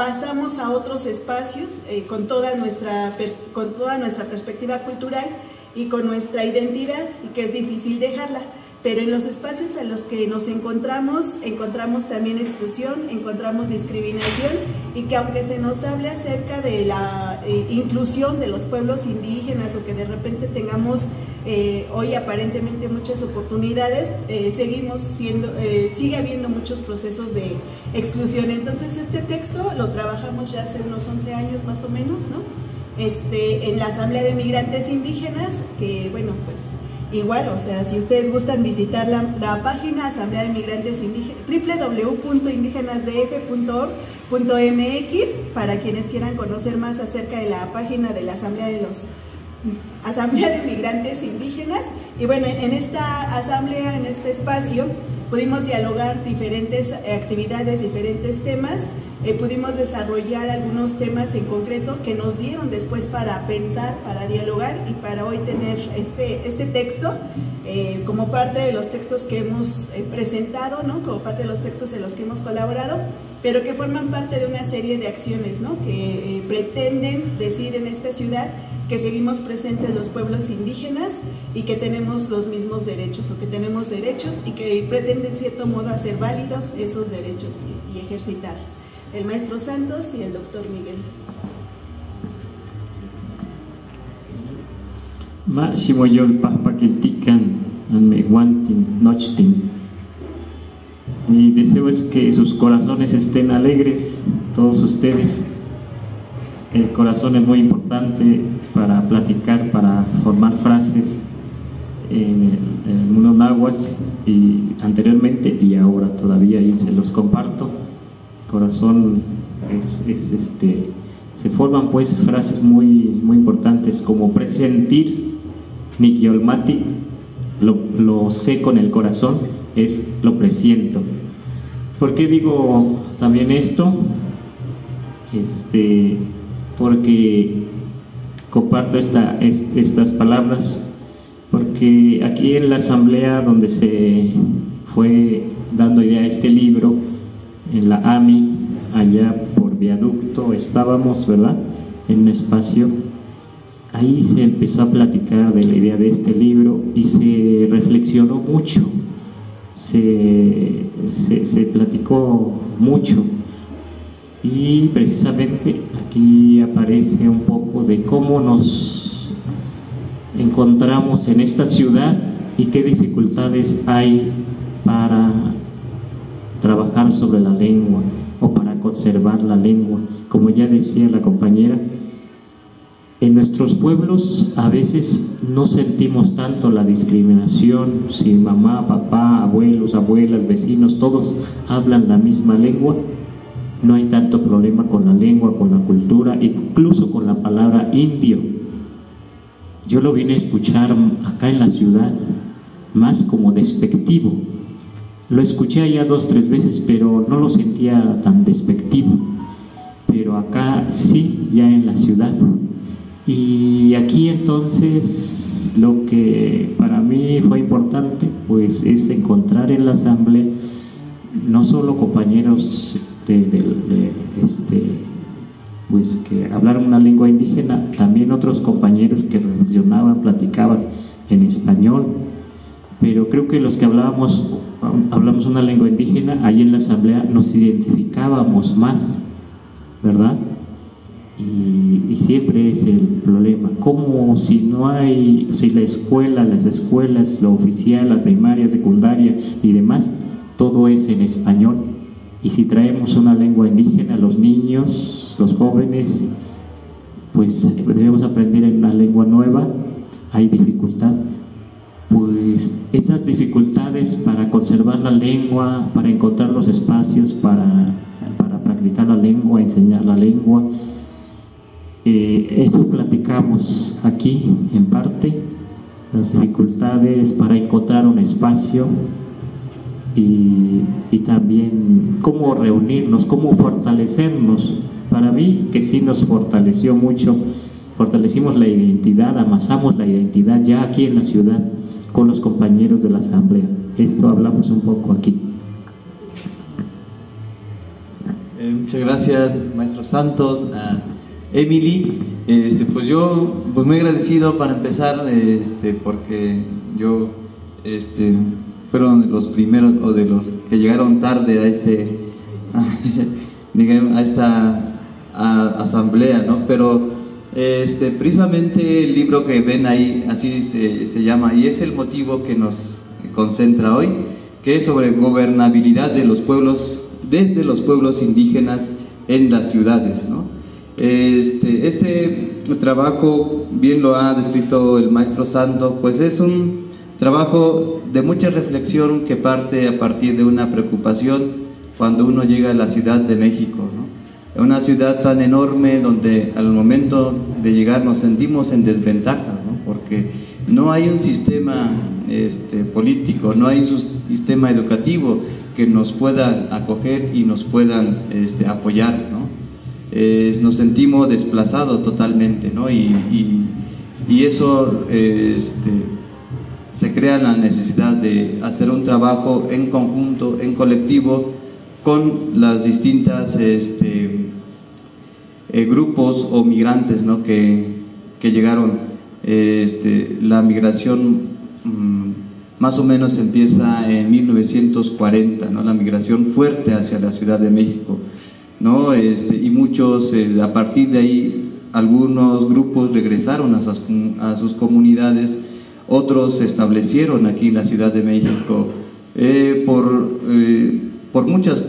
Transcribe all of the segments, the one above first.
pasamos a otros espacios con toda nuestra perspectiva cultural y con nuestra identidad, y que es difícil dejarla. Pero en los espacios en los que nos encontramos también exclusión, encontramos discriminación, y que aunque se nos hable acerca de la inclusión de los pueblos indígenas, o que de repente tengamos hoy aparentemente muchas oportunidades, sigue habiendo muchos procesos de exclusión. Entonces este texto lo trabajamos ya hace unos 11 años más o menos, ¿no? En la Asamblea de Migrantes Indígenas, que bueno, pues igual, o sea, si ustedes gustan visitar la página Asamblea de Migrantes Indígenas, www.indigenasdf.org.mx, para quienes quieran conocer más acerca de la página de la Asamblea de Migrantes Indígenas. Y bueno, en esta asamblea, en este espacio, pudimos dialogar diferentes actividades, diferentes temas. Pudimos desarrollar algunos temas en concreto que nos dieron después para pensar, para dialogar, y para hoy tener este texto como parte de los textos que hemos presentado, ¿no? Como parte de los textos en los que hemos colaborado, pero que forman parte de una serie de acciones, ¿no? Que pretenden decir en esta ciudad que seguimos presentes los pueblos indígenas y que tenemos los mismos derechos, o que tenemos derechos, y que pretenden en cierto modo hacer válidos esos derechos y ejercitarlos. El maestro Santos y el doctor Miguel. Mi deseo es que sus corazones estén alegres, todos ustedes. El corazón es muy importante para platicar, para formar frases en el mundo náhuatl, y anteriormente y ahora todavía, y se los comparto. Corazón se forman pues frases muy importantes, como presentir, nikyolmati, lo sé con el corazón, es lo presiento. ¿Por qué digo también esto? Porque comparto estas palabras, porque aquí en la asamblea donde se fue dando idea a este libro, en la AMI, allá por Viaducto, estábamos, ¿verdad?, en un espacio. Ahí se empezó a platicar de la idea de este libro y se reflexionó mucho, se platicó mucho, y precisamente aquí aparece un poco de cómo nos encontramos en esta ciudad y qué dificultades hay para trabajar sobre la lengua o para conservar la lengua. Como ya decía la compañera, en nuestros pueblos a veces no sentimos tanto la discriminación. Si mamá, papá, abuelos, abuelas, vecinos, todos hablan la misma lengua, no hay tanto problema con la lengua, con la cultura, incluso con la palabra indio. Yo lo vine a escuchar acá en la ciudad más como despectivo. Lo escuché allá 2 o 3 veces, pero no lo sentía tan despectivo. Pero acá sí, ya en la ciudad. Y aquí entonces lo que para mí fue importante pues es encontrar en la asamblea no solo compañeros pues que hablaron una lengua indígena, también otros compañeros que reflexionaban, platicaban en español. Pero creo que los que hablamos una lengua indígena, ahí en la asamblea nos identificábamos más, ¿verdad? Y siempre es el problema, como si no hay, si la escuela, las escuelas, lo oficial, la primaria, secundaria y demás, todo es en español. Y si traemos una lengua indígena, los niños, los jóvenes, pues debemos aprender en una lengua nueva, hay dificultad. Pues esas dificultades para conservar la lengua, para encontrar los espacios, para practicar la lengua, enseñar la lengua, eso platicamos aquí en parte, las dificultades para encontrar un espacio y también cómo reunirnos, cómo fortalecernos. Para mí que sí nos fortaleció mucho, fortalecimos la identidad, amasamos la identidad ya aquí en la ciudad con los compañeros de la asamblea. Esto hablamos un poco aquí. Muchas gracias, maestro Santos, a Emily. Pues yo, pues muy agradecido para empezar, porque yo, fueron de los primeros o de los que llegaron tarde a esta asamblea, ¿no? Pero precisamente el libro que ven ahí, así se llama, y es el motivo que nos concentra hoy, que es sobre gobernabilidad de los pueblos, desde los pueblos indígenas en las ciudades, ¿no? Este trabajo, bien lo ha descrito el maestro Santo, pues es un trabajo de mucha reflexión que parte a partir de una preocupación cuando uno llega a la Ciudad de México, ¿no? Una ciudad tan enorme donde al momento de llegar nos sentimos en desventaja, ¿no? Porque no hay un sistema político, no hay un sistema educativo que nos pueda acoger y nos puedan apoyar, ¿no? Nos sentimos desplazados totalmente, ¿no? Y eso se crea la necesidad de hacer un trabajo en conjunto, en colectivo, con las distintas grupos o migrantes, ¿no? que llegaron. La migración más o menos empieza en 1940, ¿no? La migración fuerte hacia la Ciudad de México, ¿no? Y muchos, a partir de ahí, algunos grupos regresaron a sus comunidades, otros se establecieron aquí en la Ciudad de México por muchas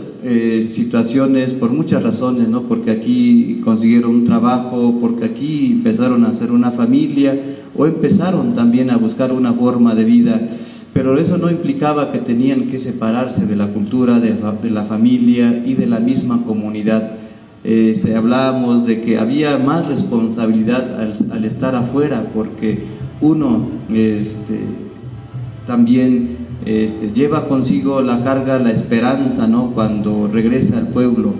situaciones, por muchas razones, ¿no? Porque aquí consiguieron un trabajo, porque aquí empezaron a hacer una familia o empezaron también a buscar una forma de vida, pero eso no implicaba que tenían que separarse de la cultura, de la familia y de la misma comunidad. Hablábamos de que había más responsabilidad al estar afuera, porque uno también lleva consigo la carga, la esperanza, ¿no? Cuando regresa al pueblo,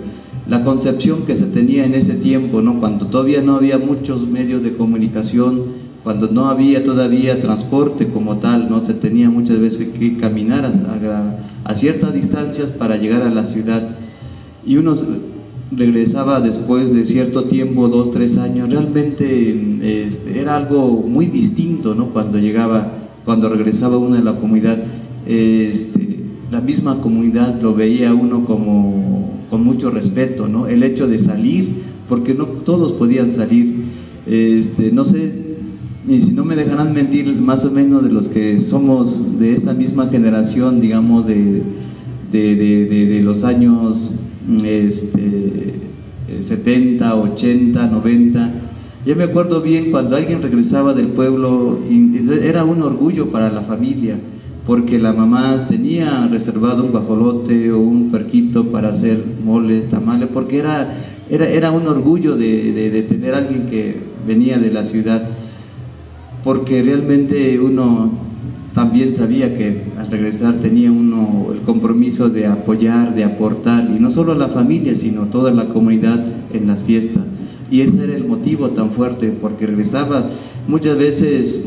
la concepción que se tenía en ese tiempo, ¿no? Cuando todavía no había muchos medios de comunicación, cuando no había todavía transporte como tal, ¿no? Se tenía muchas veces que caminar a ciertas distancias para llegar a la ciudad, y uno regresaba después de cierto tiempo, 2, 3 años. Realmente era algo muy distinto, ¿no? Cuando regresaba uno de la comunidad, la misma comunidad lo veía uno con mucho respeto, ¿no? El hecho de salir, porque no todos podían salir, no sé, y si no me dejarán mentir, más o menos de los que somos de esta misma generación, digamos, de los años 70, 80, 90, yo me acuerdo bien cuando alguien regresaba del pueblo, era un orgullo para la familia, porque la mamá tenía reservado un guajolote o un puerquito para hacer mole, tamales, porque era un orgullo de tener a alguien que venía de la ciudad, porque realmente uno también sabía que al regresar tenía uno el compromiso de apoyar, de aportar, y no solo a la familia, sino a toda la comunidad en las fiestas. Y ese era el motivo tan fuerte, porque regresabas muchas veces,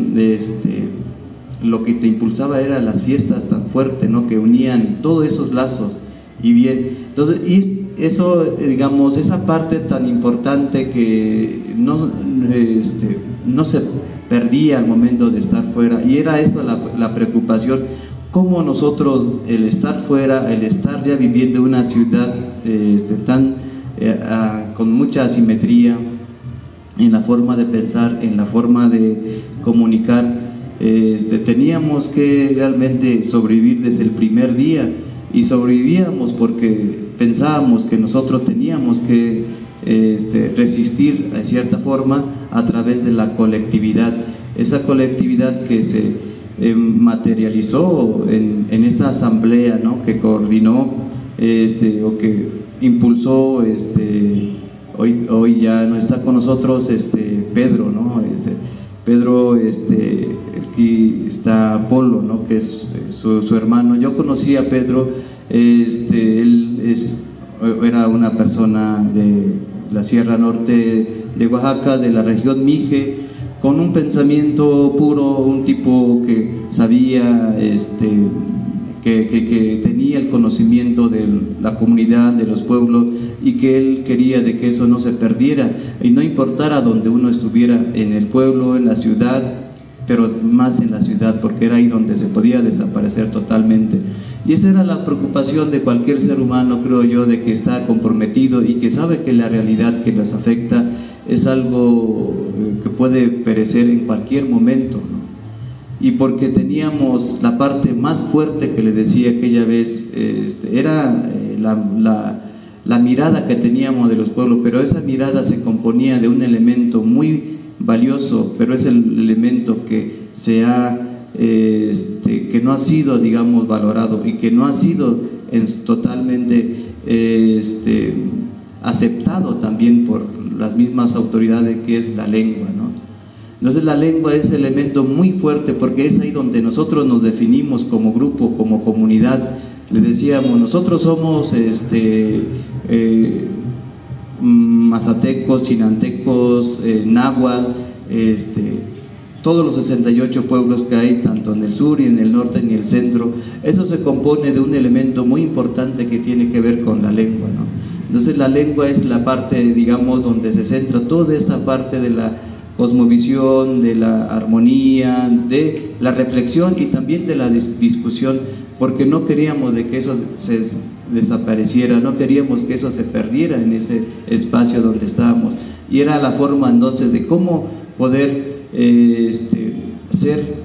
lo que te impulsaba era las fiestas tan fuertes, ¿no? Que unían todos esos lazos. Y bien, entonces, y eso, digamos, esa parte tan importante que no se perdía al momento de estar fuera, y era eso la preocupación, cómo nosotros, el estar fuera, el estar ya viviendo en una ciudad con mucha asimetría en la forma de pensar, en la forma de comunicar, teníamos que realmente sobrevivir desde el primer día, y sobrevivíamos porque pensábamos que nosotros teníamos que resistir de cierta forma a través de la colectividad, esa colectividad que se materializó en esta asamblea, ¿no? Que coordinó o que impulsó. Hoy ya no está con nosotros Pedro, ¿no? Pedro, aquí está Polo, ¿no? Que es su hermano. Yo conocí a Pedro, él era una persona de la Sierra Norte de Oaxaca, de la región Mije, con un pensamiento puro, un tipo que sabía, que tenía el conocimiento de la comunidad, de los pueblos, y que él quería de que eso no se perdiera y no importara donde uno estuviera, en el pueblo, en la ciudad, pero más en la ciudad, porque era ahí donde se podía desaparecer totalmente. Y esa era la preocupación de cualquier ser humano, creo yo, de que está comprometido y que sabe que la realidad que les afecta es algo que puede perecer en cualquier momento, ¿no? Y porque teníamos la parte más fuerte que le decía aquella vez, era la mirada que teníamos de los pueblos, pero esa mirada se componía de un elemento muy valioso, pero es el elemento que que no ha sido, digamos, valorado y que no ha sido totalmente aceptado también por las mismas autoridades, que es la lengua, ¿no? Entonces la lengua es un elemento muy fuerte, porque es ahí donde nosotros nos definimos como grupo, como comunidad. Le decíamos, nosotros somos mazatecos, chinantecos, náhuatl, todos los 68 pueblos que hay, tanto en el sur y en el norte y en el centro. Eso se compone de un elemento muy importante que tiene que ver con la lengua, ¿no? Entonces la lengua es la parte, digamos, donde se centra toda esta parte de la cosmovisión, de la armonía, de la reflexión y también de la discusión, porque no queríamos de que eso se desapareciera, no queríamos que eso se perdiera en ese espacio donde estábamos. Y era la forma entonces de cómo poder ser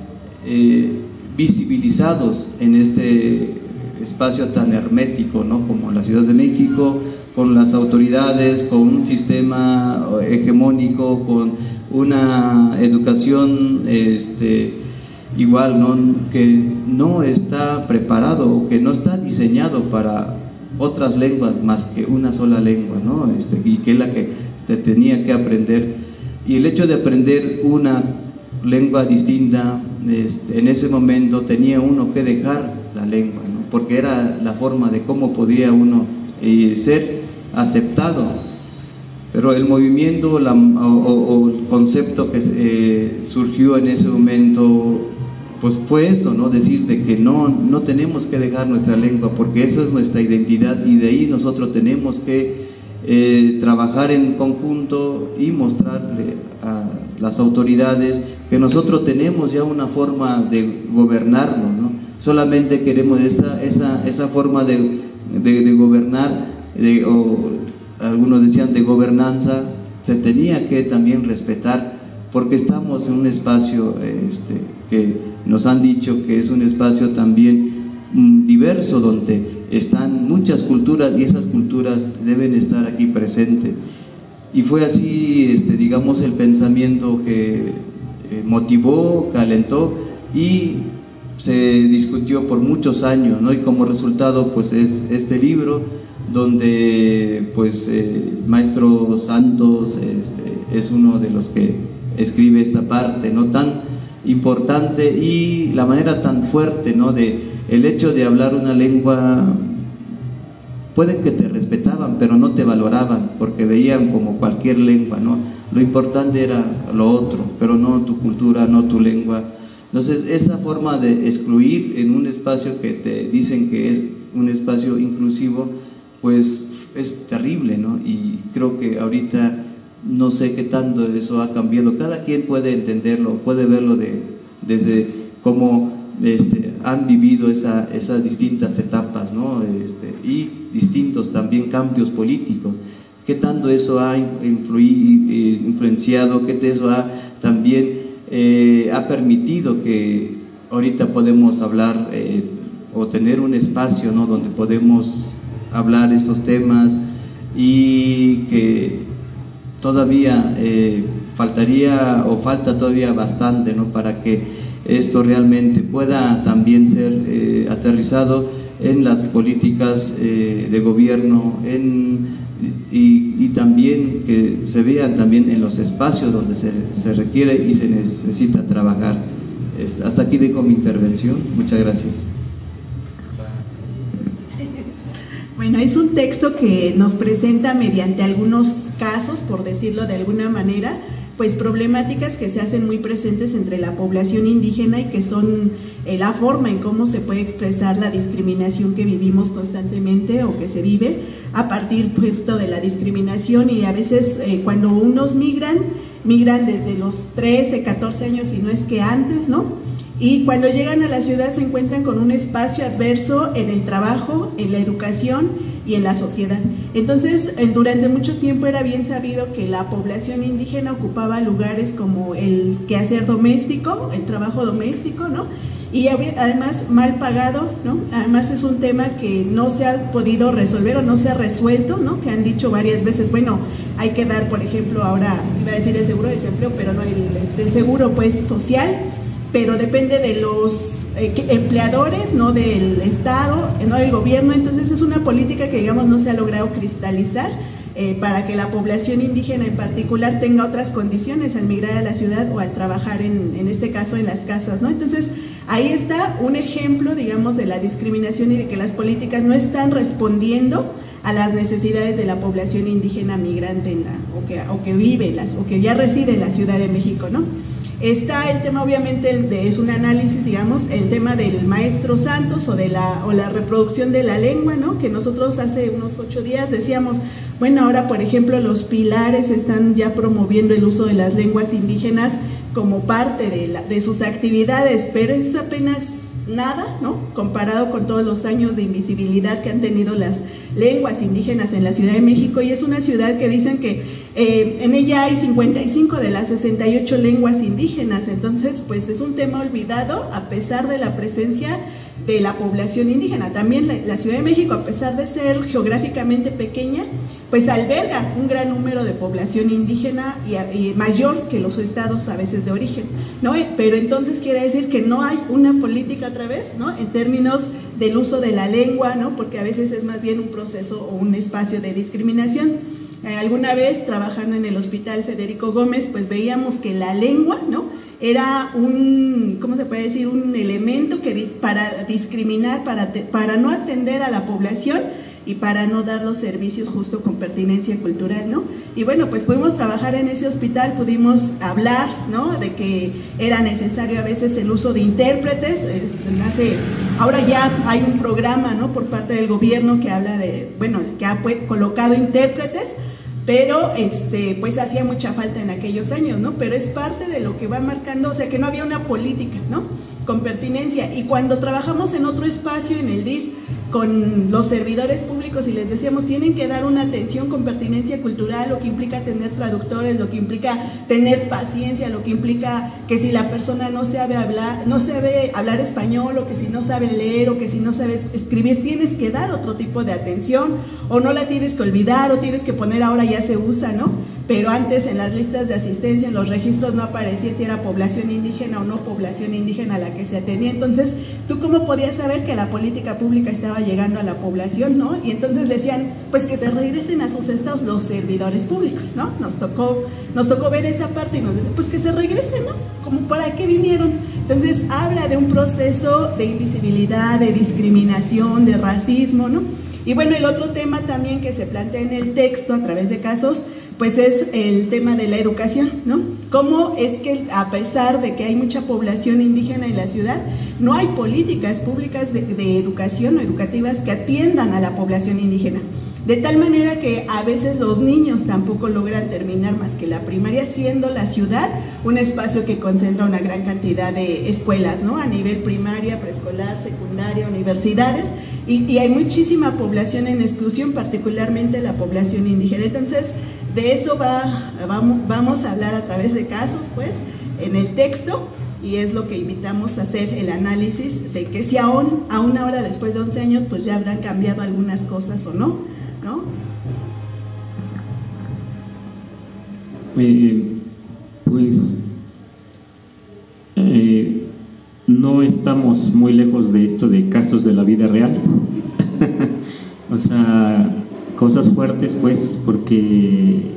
visibilizados en este espacio tan hermético, ¿no? Como la Ciudad de México, con las autoridades, con un sistema hegemónico, con una educación igual, ¿no? Que no está preparado, que no está diseñado para otras lenguas más que una sola lengua, ¿no? Y que es la que tenía que aprender. Y el hecho de aprender una lengua distinta, en ese momento tenía uno que dejar la lengua, ¿no? Porque era la forma de cómo podía uno ser aceptado. Pero el movimiento o el concepto que surgió en ese momento, pues fue eso, ¿no? Decir de que no tenemos que dejar nuestra lengua, porque eso es nuestra identidad, y de ahí nosotros tenemos que trabajar en conjunto y mostrarle a las autoridades que nosotros tenemos ya una forma de gobernarlo, ¿no? Solamente queremos esa forma de gobernar, algunos decían de gobernanza, se tenía que también respetar, porque estamos en un espacio que nos han dicho que es un espacio también diverso, donde están muchas culturas y esas culturas deben estar aquí presentes. Y fue así, digamos, el pensamiento que motivó, calentó y se discutió por muchos años, ¿no? Y como resultado, pues es este libro, donde pues Maestro Santos es uno de los que escribe esta parte, ¿no? Tan importante, y la manera tan fuerte, ¿no? De el hecho de hablar una lengua, pueden que te respetaban, pero no te valoraban, porque veían como cualquier lengua, ¿no? Lo importante era lo otro, pero no tu cultura, no tu lengua. Entonces, esa forma de excluir en un espacio que te dicen que es un espacio inclusivo, pues es terrible, ¿no? Y creo que ahorita no sé qué tanto eso ha cambiado. Cada quien puede entenderlo, puede verlo desde cómo han vivido esas distintas etapas, ¿no? Y distintos también cambios políticos. ¿Qué tanto eso ha influenciado? ¿Qué eso también ha permitido que ahorita podemos hablar o tener un espacio, ¿no? Donde podemos hablar estos temas, y que todavía falta todavía bastante, ¿no? Para que esto realmente pueda también ser aterrizado en las políticas de gobierno, y también que se vean también en los espacios donde se requiere y se necesita trabajar. Hasta aquí dejo mi intervención. Muchas gracias. Bueno, es un texto que nos presenta mediante algunos casos, por decirlo de alguna manera, pues problemáticas que se hacen muy presentes entre la población indígena y que son la forma en cómo se puede expresar la discriminación que vivimos constantemente o que se vive a partir justo de la discriminación. Y a veces cuando unos migran desde los 13, 14 años, si no es que antes, ¿no? Y cuando llegan a la ciudad se encuentran con un espacio adverso en el trabajo, en la educación y en la sociedad. Entonces, durante mucho tiempo era bien sabido que la población indígena ocupaba lugares como el quehacer doméstico, el trabajo doméstico, ¿no? Y además mal pagado, ¿no? Además es un tema que no se ha podido resolver o no se ha resuelto, ¿no? Que han dicho varias veces, bueno, hay que dar, por ejemplo, ahora iba a decir el seguro de desempleo, pero no el seguro pues social, pero depende de los empleadores, no del Estado, no del gobierno. Entonces es una política que, digamos, no se ha logrado cristalizar para que la población indígena en particular tenga otras condiciones al migrar a la ciudad o al trabajar en este caso en las casas, ¿no? Entonces ahí está un ejemplo, digamos, de la discriminación y de que las políticas no están respondiendo a las necesidades de la población indígena migrante o que vive o que ya reside en la Ciudad de México, ¿no? Está el tema, obviamente, es un análisis, digamos, el tema del maestro Santos o la reproducción de la lengua, ¿no? Que nosotros hace unos 8 días decíamos, bueno, ahora, por ejemplo, los pilares están ya promoviendo el uso de las lenguas indígenas como parte de sus actividades, pero es apenas nada, ¿no? Comparado con todos los años de invisibilidad que han tenido las lenguas indígenas en la Ciudad de México. Y es una ciudad que dicen que en ella hay 55 de las 68 lenguas indígenas. Entonces, pues es un tema olvidado a pesar de la presencia de la población indígena. También la Ciudad de México, a pesar de ser geográficamente pequeña, pues alberga un gran número de población indígena y mayor que los estados a veces de origen, ¿no? Pero entonces quiere decir que no hay una política otra vez, ¿no? En términos del uso de la lengua, ¿no? Porque a veces es más bien un proceso o un espacio de discriminación. Alguna vez trabajando en el Hospital Federico Gómez, pues veíamos que la lengua, ¿no? Era ¿cómo se puede decir? Un elemento para discriminar, para no atender a la población y para no dar los servicios justo con pertinencia cultural, ¿no? Y bueno, pues pudimos trabajar en ese hospital, pudimos hablar, ¿no? De que era necesario a veces el uso de intérpretes. Ahora ya hay un programa, ¿no? Por parte del gobierno que habla que ha colocado intérpretes, pero pues hacía mucha falta en aquellos años, ¿no? Pero es parte de lo que va marcando, o sea, que no había una política, ¿no? Con pertinencia. Y cuando trabajamos en otro espacio, en el DIF, con los servidores públicos y les decíamos, tienen que dar una atención con pertinencia cultural, lo que implica tener traductores, lo que implica tener paciencia, lo que implica que si la persona no sabe hablar español, o que si no sabe leer, o que si no sabe escribir, tienes que dar otro tipo de atención, o no la tienes que olvidar, o tienes que poner, ahora ya se usa, ¿no? Pero antes en las listas de asistencia, en los registros, no aparecía si era población indígena o no población indígena a la que se atendía. Entonces, ¿tú cómo podías saber que la política pública estaba llegando a la población, ¿no? Y entonces decían, pues que se regresen a sus estados los servidores públicos, ¿no? Nos tocó ver esa parte y nos decían, pues que se regresen, ¿no? ¿Como para qué vinieron? Entonces, habla de un proceso de invisibilidad, de discriminación, de racismo, ¿no? Y bueno, el otro tema también que se plantea en el texto a través de casos, pues es el tema de la educación, ¿no? Cómo es que a pesar de que hay mucha población indígena en la ciudad, no hay políticas públicas de educación o educativas que atiendan a la población indígena. De tal manera que a veces los niños tampoco logran terminar más que la primaria, siendo la ciudad un espacio que concentra una gran cantidad de escuelas, ¿no? A nivel primaria, preescolar, secundaria, universidades, y hay muchísima población en exclusión, particularmente la población indígena. Entonces, de eso vamos a hablar a través de casos, pues, en el texto, y es lo que invitamos a hacer el análisis de que si aún ahora, después de 11 años, pues ya habrán cambiado algunas cosas o no, ¿no? No estamos muy lejos de esto de casos de la vida real. O sea, cosas fuertes, pues, porque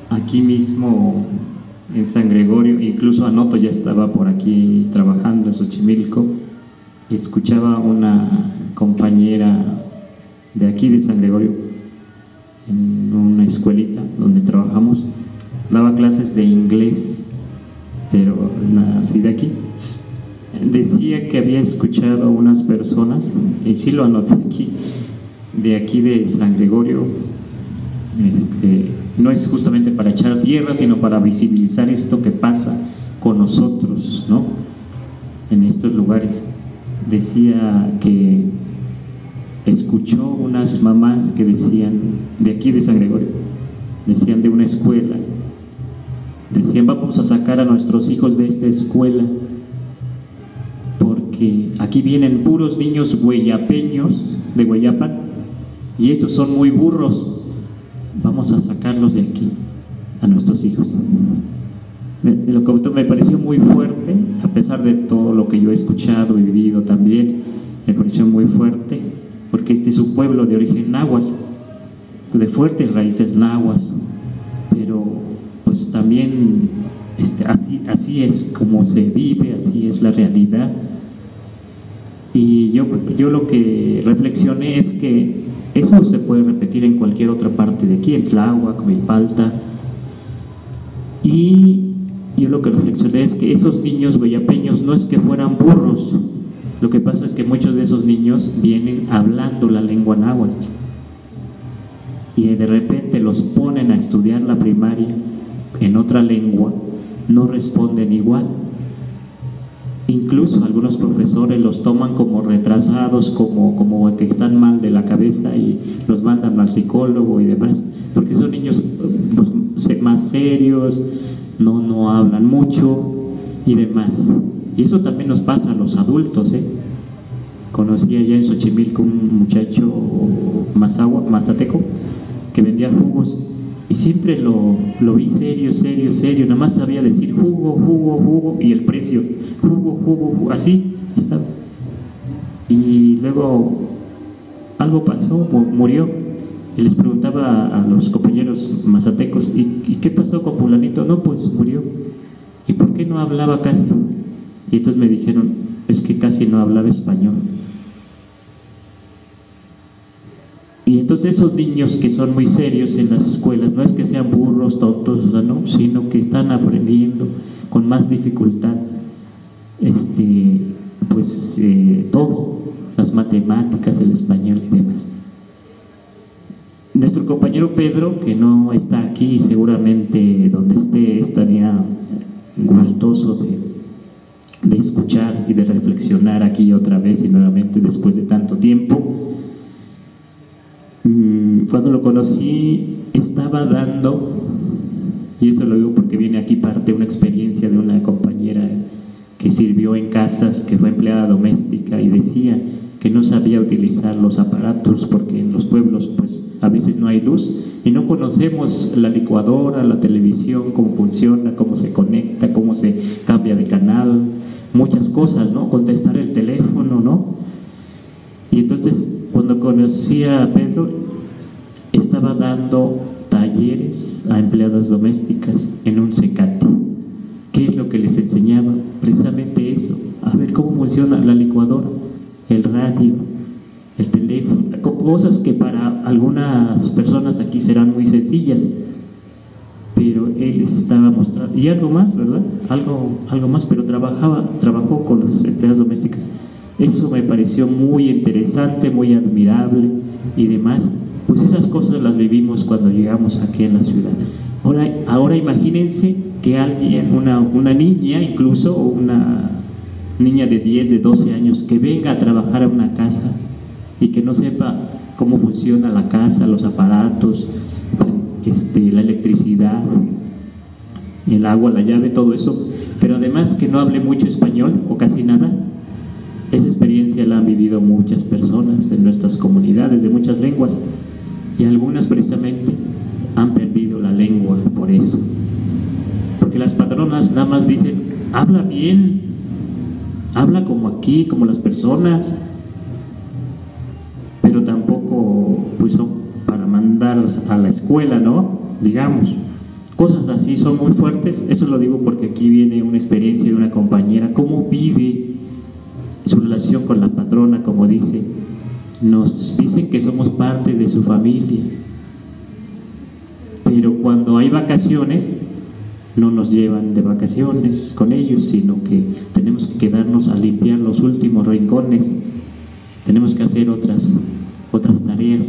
aquí mismo en San Gregorio, incluso Anoto ya estaba por aquí trabajando en Xochimilco, escuchaba una compañera de aquí de San Gregorio en una escuelita donde trabajamos, daba clases de inglés, pero nací de aquí. Decía que había escuchado a unas personas, y sí lo anoté aquí de San Gregorio. No es justamente para echar tierra, sino para visibilizar esto que pasa con nosotros, ¿no? En estos lugares. Decía que escuchó unas mamás que decían, de aquí de San Gregorio, decían de una escuela, decían: vamos a sacar a nuestros hijos de esta escuela porque aquí vienen puros niños hueyapeños de Hueyapan y estos son muy burros, vamos a sacarlos de aquí a nuestros hijos. Lo que me pareció muy fuerte, a pesar de todo lo que yo he escuchado y vivido también, me pareció muy fuerte, porque este es un pueblo de origen náhuatl, de fuertes raíces náhuatl, pero pues también así es como se vive, así es la realidad. Y yo lo que reflexioné es que eso se puede repetir en cualquier otra parte de aquí, en Tláhuac, Milpalta. Y yo lo que reflexioné es que esos niños hueyapeños no es que fueran burros, lo que pasa es que muchos de esos niños vienen hablando la lengua náhuatl y de repente los ponen a estudiar la primaria en otra lengua, no responden igual. Incluso algunos profesores los toman como retrasados, como que están mal de la cabeza y los mandan al psicólogo y demás, porque son niños pues, más serios, no hablan mucho y demás. Y eso también nos pasa a los adultos, ¿eh? Conocí allá en Xochimilco un muchacho mazateco que vendía jugos y siempre lo vi serio, nada más sabía decir jugo y el precio, jugo, así estaba. Y luego algo pasó, murió, y les preguntaba a los compañeros mazatecos: ¿y qué pasó con fulanito? No, pues murió. ¿Y por qué no hablaba casi? Y entonces me dijeron: es que casi no hablaba español. Y entonces esos niños que son muy serios en las escuelas, no es que sean burros, tontos, o sea, no, sino que están aprendiendo con más dificultad todo, las matemáticas, el español y demás. Nuestro compañero Pedro, que no está aquí, seguramente donde esté estaría gustoso de escuchar y de reflexionar aquí otra vez y nuevamente después de tanto tiempo. Cuando lo conocí estaba dando, y eso lo digo porque viene aquí parte una experiencia de una compañera que sirvió en casas, que fue empleada doméstica, y decía que no sabía utilizar los aparatos porque en los pueblos pues a veces no hay luz y no conocemos la licuadora, la televisión, cómo funciona, cómo se conecta, cómo se cambia de canal, muchas cosas, ¿no? Contestar el teléfono, ¿no? Y entonces cuando conocí a Pedro estaba dando talleres a empleadas domésticas en un Cecate. ¿Qué es lo que les enseñaba? Precisamente eso, a ver cómo funciona la licuadora, el radio, el teléfono, cosas que para algunas personas aquí serán muy sencillas, pero él les estaba mostrando, y algo más, ¿verdad? Algo más, pero trabajó con las empleadas domésticas. Eso me pareció muy interesante, muy admirable y demás. Pues esas cosas las vivimos cuando llegamos aquí en la ciudad. Ahora imagínense que alguien, una niña incluso, o una niña de 10, de 12 años, que venga a trabajar a una casa y que no sepa cómo funciona la casa, los aparatos, la electricidad, el agua, la llave, todo eso, pero además que no hable mucho español o casi nada. Esa experiencia la han vivido muchas personas en nuestras comunidades de muchas lenguas, y algunas precisamente han perdido la lengua por eso, porque las patronas nada más dicen: habla bien, habla como aquí, como las personas, pero tampoco pues son para mandar a la escuela, ¿no? Digamos, cosas así son muy fuertes. Eso lo digo porque aquí viene una experiencia de una compañera, cómo vive su relación con la patrona. Como dice, nos dicen que somos parte de su familia, pero cuando hay hay vacaciones, no nos llevan de vacaciones con ellos, sino que tenemos que quedarnos a limpiar los últimos rincones, tenemos que hacer otras tareas,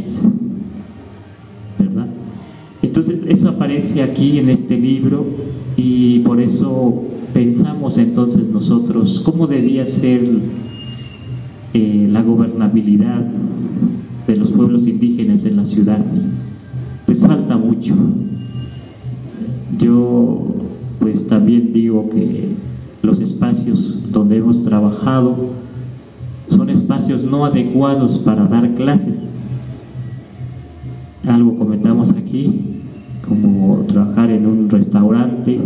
¿verdad? Entonces eso aparece aquí en este libro, y por eso pensamos entonces nosotros cómo debía ser la gobernabilidad de los pueblos indígenas en las ciudades. Pues falta mucho. Yo pues también digo que los espacios donde hemos trabajado son espacios no adecuados para dar clases. Algo comentamos aquí, como trabajar en un restaurante,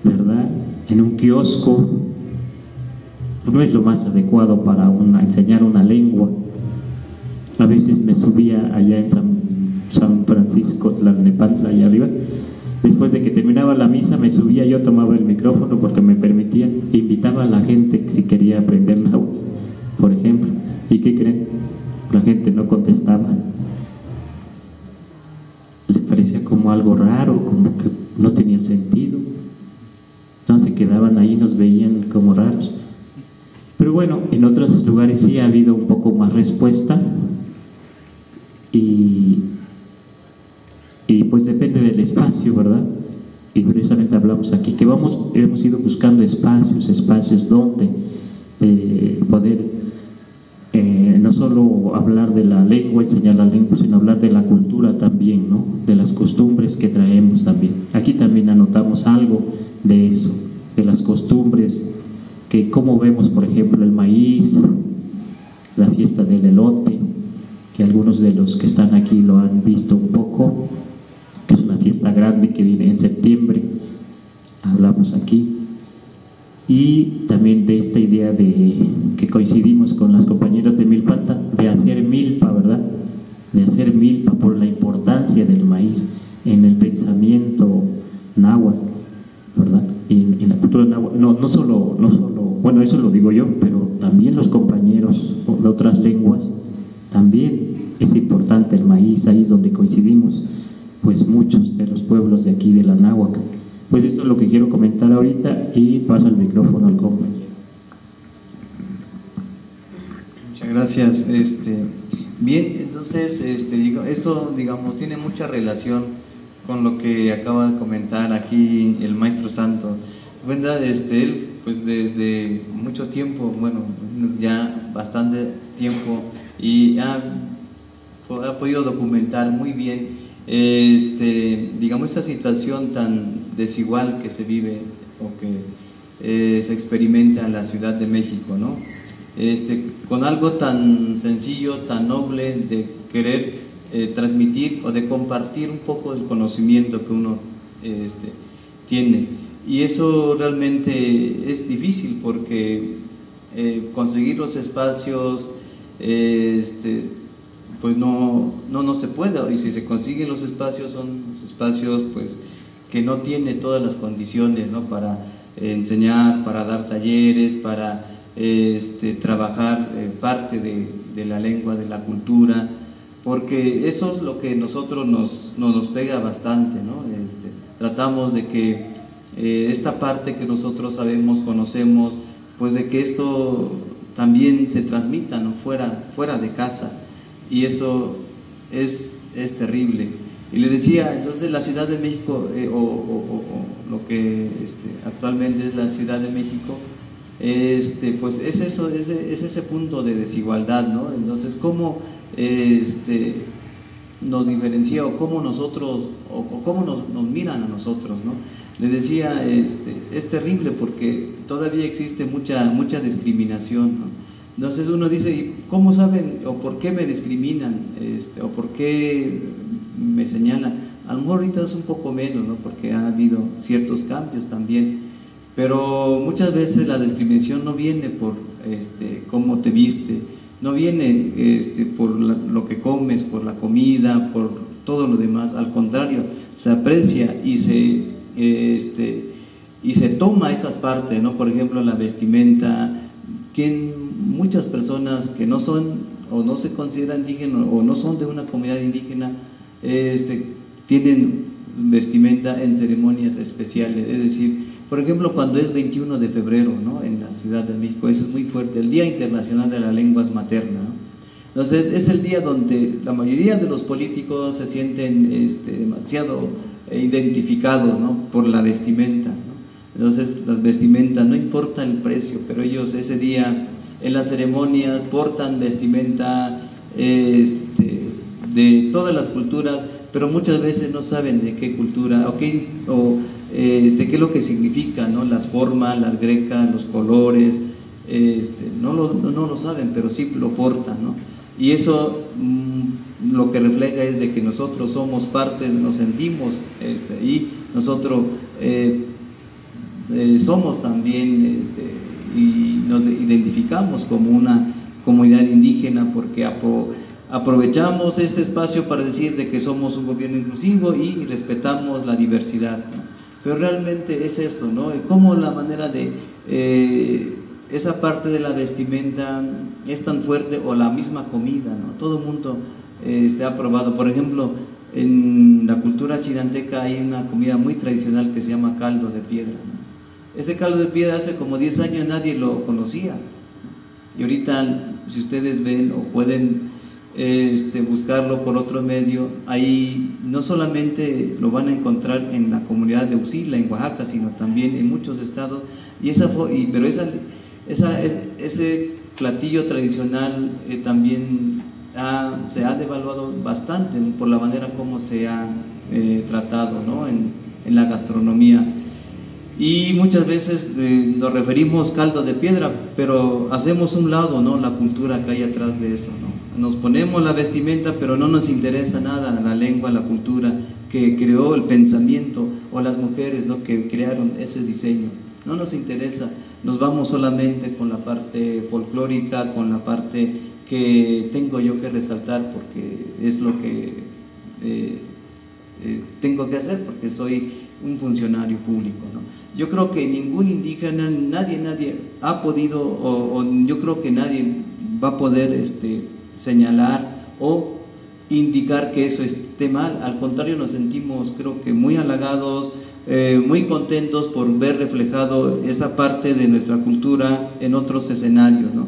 ¿verdad? En un kiosco, no es lo más adecuado para enseñar una lengua. A veces me subía allá en San Francisco, Tlalnepantla, allá arriba. Después de que terminaba la misa me subía, yo tomaba el micrófono porque me permitían, invitaba a la gente si quería aprender náhuatl, por ejemplo. ¿Y qué creen? La gente no contestaba. Le parecía como algo raro, como que no tenía sentido. No, se quedaban ahí, nos veían como raros. Pero bueno, en otros lugares sí ha habido un poco más respuesta, y pues depende del espacio, ¿verdad? Y precisamente hablamos aquí que hemos ido buscando espacios donde poder no solo hablar de la lengua, enseñar la lengua, sino hablar de la cultura también, ¿no? De las costumbres que traemos también. Aquí también anotamos algo de eso, de las costumbres, que cómo vemos, por ejemplo, el maíz, la fiesta del elote, que algunos de los que están aquí lo han visto un poco, que es una fiesta grande que viene en septiembre, hablamos aquí. Y también de esta idea de que coincidimos con las compañeras de Milpalta, de hacer milpa, ¿verdad? De hacer milpa por la importancia del maíz en el pensamiento náhuatl, ¿verdad? Y en la cultura náhuatl, no solo, bueno, eso lo digo yo, pero también los compañeros de otras lenguas, también es importante el maíz, ahí es donde coincidimos, pues muchos de los pueblos de aquí de la náhuatl. Pues esto es lo que quiero comentar ahorita, y paso el micrófono al compañero. Muchas gracias. Bien, entonces eso, digamos, tiene mucha relación con lo que acaba de comentar aquí el maestro Santo. ¿Verdad? Él, pues desde mucho tiempo, bueno, ya bastante tiempo, y ha podido documentar muy bien digamos, esta situación tan desigual que se vive o que se experimenta en la Ciudad de México, ¿no? Con algo tan sencillo, tan noble de querer transmitir o de compartir un poco del conocimiento que uno tiene. Y eso realmente es difícil porque conseguir los espacios, pues no se puede, y si se consiguen los espacios, son espacios pues que no tienen todas las condiciones, ¿no? Para enseñar, para dar talleres, para trabajar parte de la lengua, de la cultura, porque eso es lo que nosotros nos pega bastante, ¿no? Tratamos de que esta parte que nosotros sabemos, conocemos, pues de que esto también se transmita, ¿no? fuera de casa. Y eso es terrible. Y le decía, entonces la Ciudad de México, o lo que actualmente es la Ciudad de México, pues es eso, es ese punto de desigualdad, ¿no? Entonces, ¿cómo nos diferencia, o cómo nosotros, o cómo nos miran a nosotros, ¿no? Le decía, es terrible porque todavía existe mucha discriminación, ¿no? Entonces uno dice, ¿y cómo saben o por qué me discriminan, o por qué me señalan? A lo mejor ahorita es un poco menos, ¿no? Porque ha habido ciertos cambios también, pero muchas veces la discriminación no viene por cómo te viste, no viene por lo que comes, por la comida, por todo lo demás. Al contrario, se aprecia y se toma esas partes, ¿no? Por ejemplo, la vestimenta, muchas personas que no son o no se consideran indígenas o no son de una comunidad indígena tienen vestimenta en ceremonias especiales, es decir, por ejemplo, cuando es 21 de febrero, ¿no?, en la Ciudad de México, eso es muy fuerte, el Día Internacional de las Lenguas Maternas, ¿no? Entonces, es el día donde la mayoría de los políticos se sienten demasiado identificados, ¿no?, por la vestimenta, ¿no? Entonces, las vestimentas, no importa el precio, pero ellos ese día en las ceremonias portan vestimenta de todas las culturas, pero muchas veces no saben de qué cultura qué es lo que significa, ¿no?, las formas, las grecas, los colores, no lo saben, pero sí lo portan, ¿no? Y eso lo que refleja es de que nosotros somos parte, nos sentimos y nosotros somos también y nos identificamos como una comunidad indígena, porque aprovechamos este espacio para decir de que somos un gobierno inclusivo y respetamos la diversidad, ¿no? Pero realmente es eso, ¿no? Como la manera de esa parte de la vestimenta es tan fuerte, o la misma comida, ¿no? Todo el mundo ha probado, por ejemplo, en la cultura chinanteca hay una comida muy tradicional que se llama caldo de piedra, ¿no? Ese caldo de piedra hace como 10 años nadie lo conocía, y ahorita, si ustedes ven o pueden buscarlo por otro medio, ahí no solamente lo van a encontrar en la comunidad de Uxila, en Oaxaca, sino también en muchos estados, pero ese platillo tradicional también se ha devaluado bastante por la manera como se ha tratado, ¿no?, en la gastronomía. Y muchas veces nos referimos caldo de piedra, pero hacemos un lado, ¿no?, la cultura que hay atrás de eso, ¿no? Nos ponemos la vestimenta, pero no nos interesa nada la lengua, la cultura que creó el pensamiento, o las mujeres, ¿no?, que crearon ese diseño. No nos interesa, nos vamos solamente con la parte folclórica, con la parte que tengo yo que resaltar porque es lo que tengo que hacer, porque soy un funcionario público, ¿no? Yo creo que ningún indígena, nadie ha podido, o yo creo que nadie va a poder señalar o indicar que eso esté mal. Al contrario, nos sentimos, creo que muy halagados, muy contentos por ver reflejado esa parte de nuestra cultura en otros escenarios, ¿no?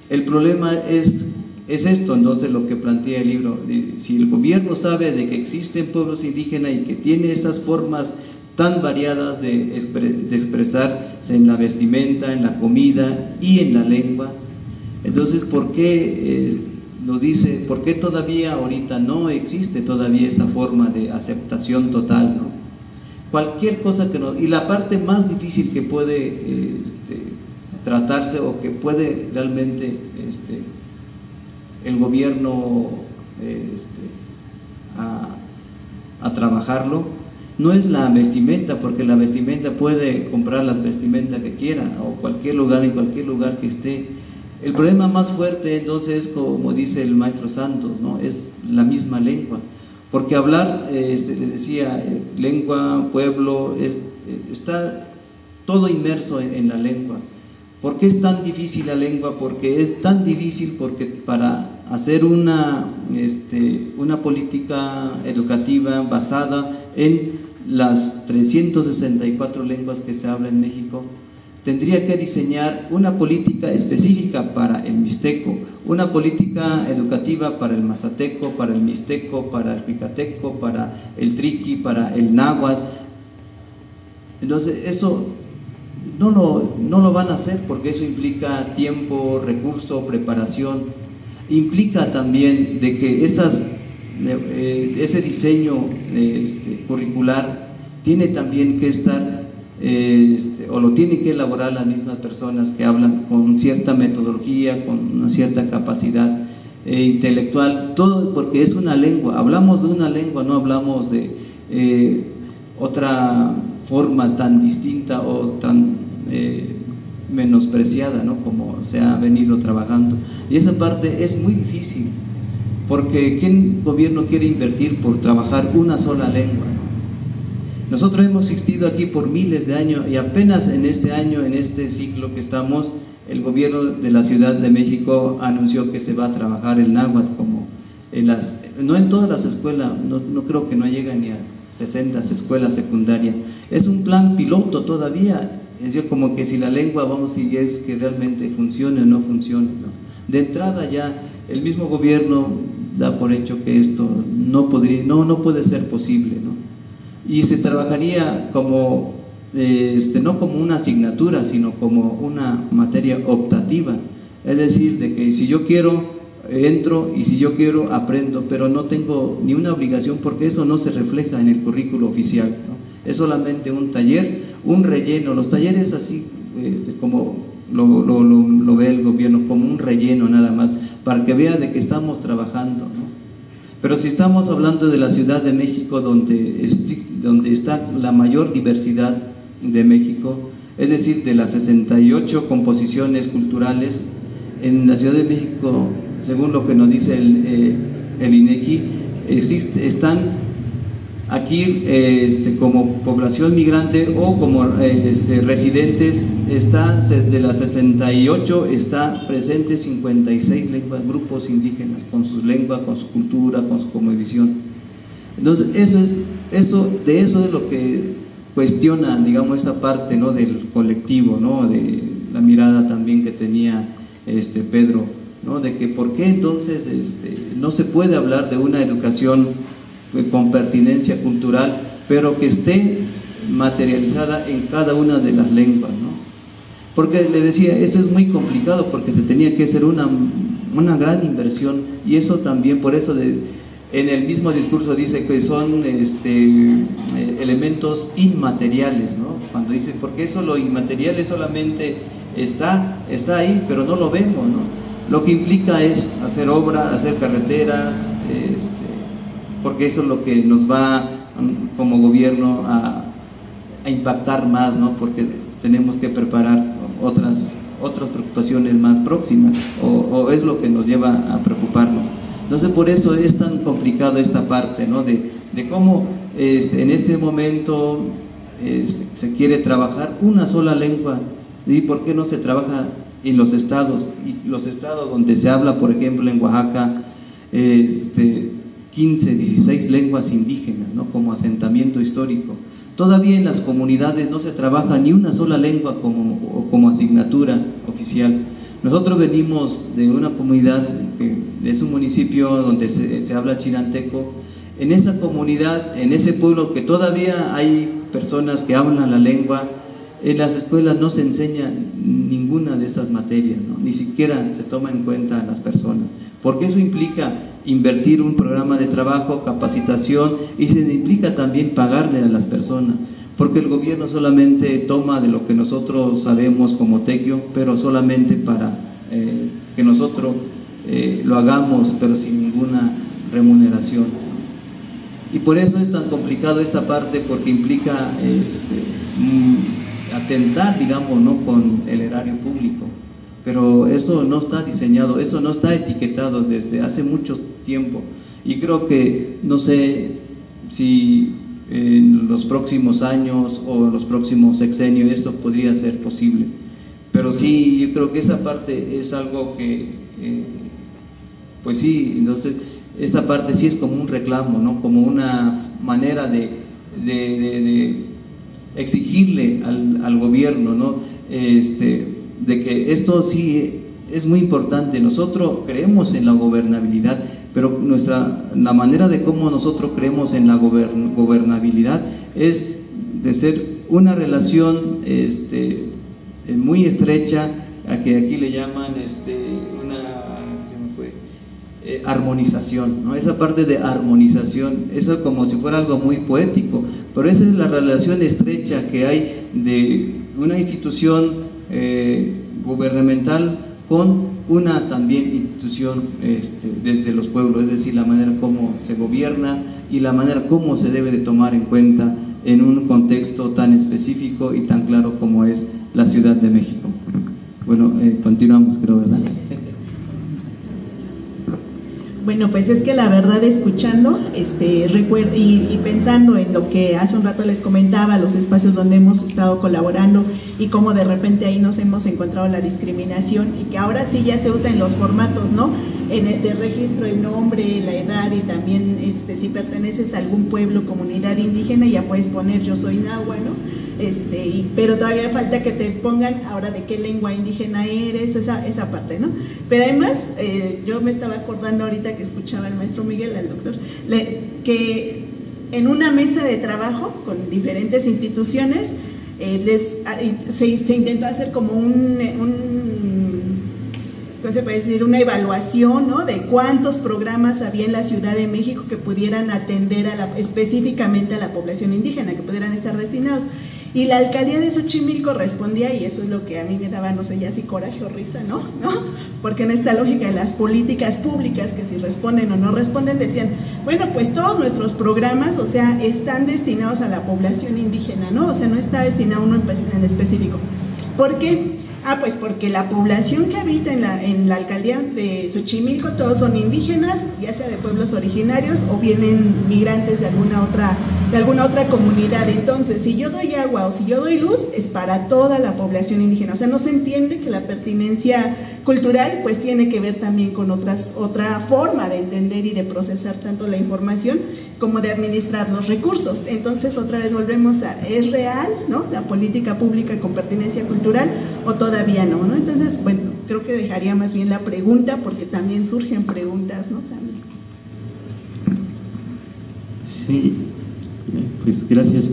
El problema es esto, entonces, lo que plantea el libro. Si el gobierno sabe de que existen pueblos indígenas y que tiene estas formas tan variadas de expresarse en la vestimenta, en la comida y en la lengua, entonces, ¿por qué nos dice, por qué todavía ahorita no existe todavía esa forma de aceptación total, ¿no? Cualquier cosa y la parte más difícil que puede tratarse, o que puede realmente el gobierno a trabajarlo, no es la vestimenta, porque la vestimenta puede comprar las vestimentas que quiera, o en cualquier lugar que esté. El problema más fuerte, entonces, como dice el maestro Santos, ¿no?, es la misma lengua, porque hablar, le decía, lengua, pueblo, está todo inmerso en la lengua. ¿Por qué es tan difícil la lengua? Porque es tan difícil porque para hacer una política educativa basada en las 364 lenguas que se hablan en México, tendría que diseñar una política específica para el mixteco, una política educativa para el mazateco, para el mixteco, para el picateco, para el triqui, para el náhuatl. Entonces, eso no lo van a hacer, porque eso implica tiempo, recurso, preparación. Implica también de que ese diseño curricular tiene también que estar o lo tienen que elaborar las mismas personas que hablan con cierta metodología, con una cierta capacidad intelectual, todo porque es una lengua. Hablamos de una lengua, no hablamos de otra forma tan distinta o tan menospreciada, ¿no?, como se ha venido trabajando. Y esa parte es muy difícil, porque ¿qué gobierno quiere invertir por trabajar una sola lengua? Nosotros hemos existido aquí por miles de años, y apenas en este año, en este ciclo que estamos, el gobierno de la Ciudad de México anunció que se va a trabajar el náhuatl, como no en todas las escuelas, no creo que no llega 60 escuelas secundarias. Es un plan piloto todavía, es como que si la lengua, vamos, si es que realmente funcione o no funcione, ¿no? De entrada ya el mismo gobierno da por hecho que esto no puede ser posible, ¿no? Y se trabajaría como, no como una asignatura, sino como una materia optativa, es decir, de que si yo quiero entro y si yo quiero aprendo, pero no tengo ni una obligación porque eso no se refleja en el currículo oficial, ¿no? Es solamente un taller, un relleno. Los talleres así, como lo ve el gobierno, como un relleno nada más, para que vea de que estamos trabajando, ¿no? Pero si estamos hablando de la Ciudad de México, donde está la mayor diversidad de México, es decir, de las 68 composiciones culturales, en la Ciudad de México, según lo que nos dice el INEGI, están aquí como población migrante o como residentes, de las 68 está presente 56 grupos indígenas, con sus lenguas, con su cultura, con su cosmovisión. Entonces de eso es lo que cuestiona, digamos, esta parte, ¿no?, del colectivo, ¿no?, de la mirada también que tenía Pedro, ¿no?, de que por qué entonces no se puede hablar de una educación con pertinencia cultural, pero que esté materializada en cada una de las lenguas, ¿no? Porque le decía, eso es muy complicado, porque se tenía que hacer una gran inversión, y eso también, por eso en el mismo discurso dice que son elementos inmateriales, ¿no? Cuando dice, porque eso lo inmaterial es solamente está ahí, pero no lo vemos, ¿no? Lo que implica es hacer obras, hacer carreteras, porque eso es lo que nos va como gobierno a impactar más, ¿no? Porque tenemos que preparar otras preocupaciones más próximas, o es lo que nos lleva a preocuparnos. Entonces, por eso es tan complicado esta parte, ¿no?, de cómo en este momento se quiere trabajar una sola lengua, y por qué no se trabaja en los estados, y los estados donde se habla, por ejemplo, en Oaxaca, 15, 16 lenguas indígenas, ¿no?, como asentamiento histórico. Todavía en las comunidades no se trabaja ni una sola lengua como asignatura oficial. Nosotros venimos de una comunidad que es un municipio donde se habla chinanteco. En esa comunidad, en ese pueblo que todavía hay personas que hablan la lengua, en las escuelas no se enseña ninguna de esas materias, ¿no?, ni siquiera se toma en cuenta a las personas, porque eso implica invertir un programa de trabajo, capacitación, y se implica también pagarle a las personas, porque el gobierno solamente toma de lo que nosotros sabemos como tequio, pero solamente para que nosotros lo hagamos, pero sin ninguna remuneración. Y por eso es tan complicado esta parte, porque implica atentar, digamos, ¿no?, con el erario público. Pero eso no está diseñado, eso no está etiquetado desde hace mucho tiempo, y creo que, no sé si en los próximos años o en los próximos sexenios esto podría ser posible, pero sí, yo creo que esa parte es algo que, pues sí, entonces esta parte sí es como un reclamo, ¿no?, como una manera de exigirle al gobierno, ¿no?, de que esto sí es muy importante. Nosotros creemos en la gobernabilidad, pero la manera de cómo nosotros creemos en la gobernabilidad es de ser una relación muy estrecha, a que aquí le llaman armonización, ¿no? Esa parte de armonización, eso como si fuera algo muy poético, pero esa es la relación estrecha que hay de una institución gubernamental con una también institución desde los pueblos, es decir, la manera como se gobierna y la manera como se debe de tomar en cuenta en un contexto tan específico y tan claro como es la Ciudad de México. Bueno, continuamos, creo, ¿verdad? Bueno, pues es que la verdad, escuchando y pensando en lo que hace un rato les comentaba, los espacios donde hemos estado colaborando y cómo de repente ahí nos hemos encontrado la discriminación, y que ahora sí ya se usa en los formatos, ¿no? de registro el nombre, la edad y también si perteneces a algún pueblo, comunidad indígena, ya puedes poner yo soy nahua, ¿no? Pero todavía falta que te pongan ahora de qué lengua indígena eres, esa parte, ¿no? Pero además, yo me estaba acordando ahorita que escuchaba al maestro Miguel, al doctor, que en una mesa de trabajo con diferentes instituciones, se intentó hacer como ¿cómo se puede decir? Una evaluación, ¿no? De cuántos programas había en la Ciudad de México que pudieran atender específicamente a la población indígena, que pudieran estar destinados. Y la alcaldía de Xochimilco respondía, y eso es lo que a mí me daba, no sé, ya si coraje o risa, ¿no? Porque en esta lógica de las políticas públicas, que si responden o no responden, decían, bueno, pues todos nuestros programas, o sea, están destinados a la población indígena, ¿no? O sea, no está destinado uno en específico. ¿Por qué? Pues porque la población que habita en la alcaldía de Xochimilco, todos son indígenas, ya sea de pueblos originarios o vienen migrantes de alguna otra comunidad. Entonces, si yo doy agua o si yo doy luz, es para toda la población indígena. O sea, no se entiende que la pertinencia cultural pues tiene que ver también con otra forma de entender y de procesar tanto la información como de administrar los recursos. Entonces, otra vez volvemos ¿es real, no, la política pública con pertinencia cultural o todavía no, ¿no? Entonces, bueno, creo que dejaría más bien la pregunta, porque también surgen preguntas, ¿no? También. Sí, pues gracias.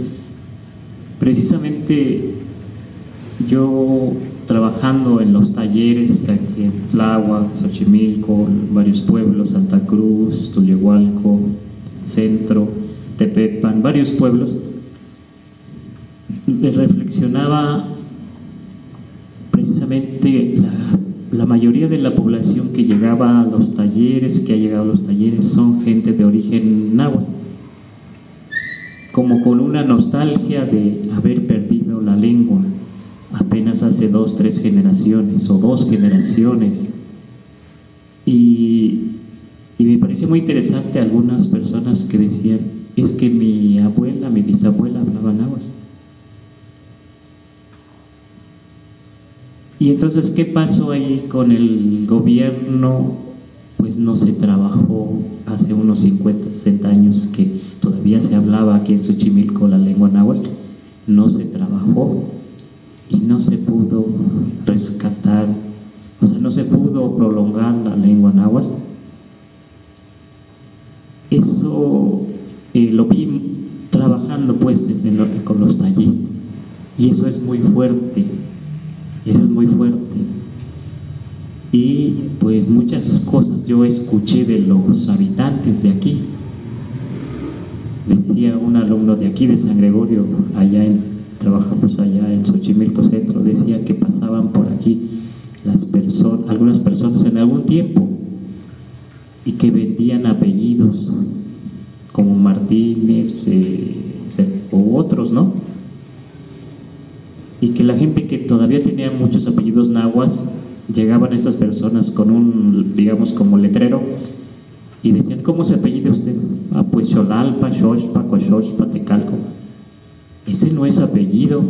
Precisamente yo trabajando en los talleres aquí en Tláhuac, Xochimilco, varios pueblos, Santa Cruz, Tullehualco, Centro, Tepepan, varios pueblos, reflexionaba precisamente la mayoría de la población que llegaba a los talleres, que ha llegado a los talleres, son gente de origen náhuatl, como con una nostalgia de haber perdido la lengua apenas hace 2, 3 generaciones o 2 generaciones. Y me pareció muy interesante algunas personas que decían, es que mi abuela, mi bisabuela hablaba náhuatl. Y entonces, ¿qué pasó ahí con el gobierno? Pues no se trabajó hace unos 50, 60 años que todavía se hablaba aquí en Xochimilco la lengua náhuatl, no se trabajó y no se pudo rescatar, o sea, no se pudo prolongar la lengua náhuatl. Eso lo vi trabajando pues con los talleres, y eso es muy fuerte. Eso es muy fuerte. Y pues muchas cosas yo escuché de los habitantes de aquí. Decía un alumno de aquí de San Gregorio, trabajamos allá en Xochimilco Centro, decía que pasaban por aquí algunas personas en algún tiempo y que vendían apellidos como Martínez o otros, ¿no? Y que la gente que todavía tenía muchos apellidos náhuatl, llegaban esas personas con un, digamos, como letrero, y decían, ¿cómo se apellida usted? Pues Xolalpa, Xochpa, Coaxoxpa, Tecalco. Ese no es apellido,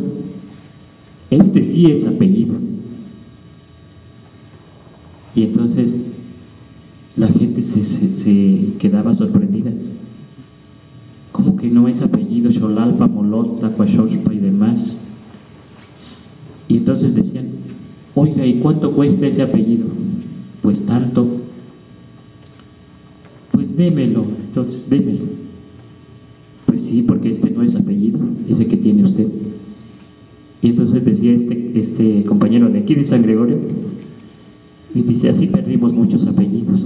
este sí es apellido. Y entonces la gente se quedaba sorprendida. ¿Cómo que no es apellido? Xolalpa, Molotla, Coaxoxpa y demás. Y entonces decían, oiga, ¿y cuánto cuesta ese apellido? Pues tanto. Pues démelo, entonces démelo. Pues sí, porque este no es apellido, ese que tiene usted. Y entonces decía este compañero de aquí de San Gregorio, y dice, así perdimos muchos apellidos.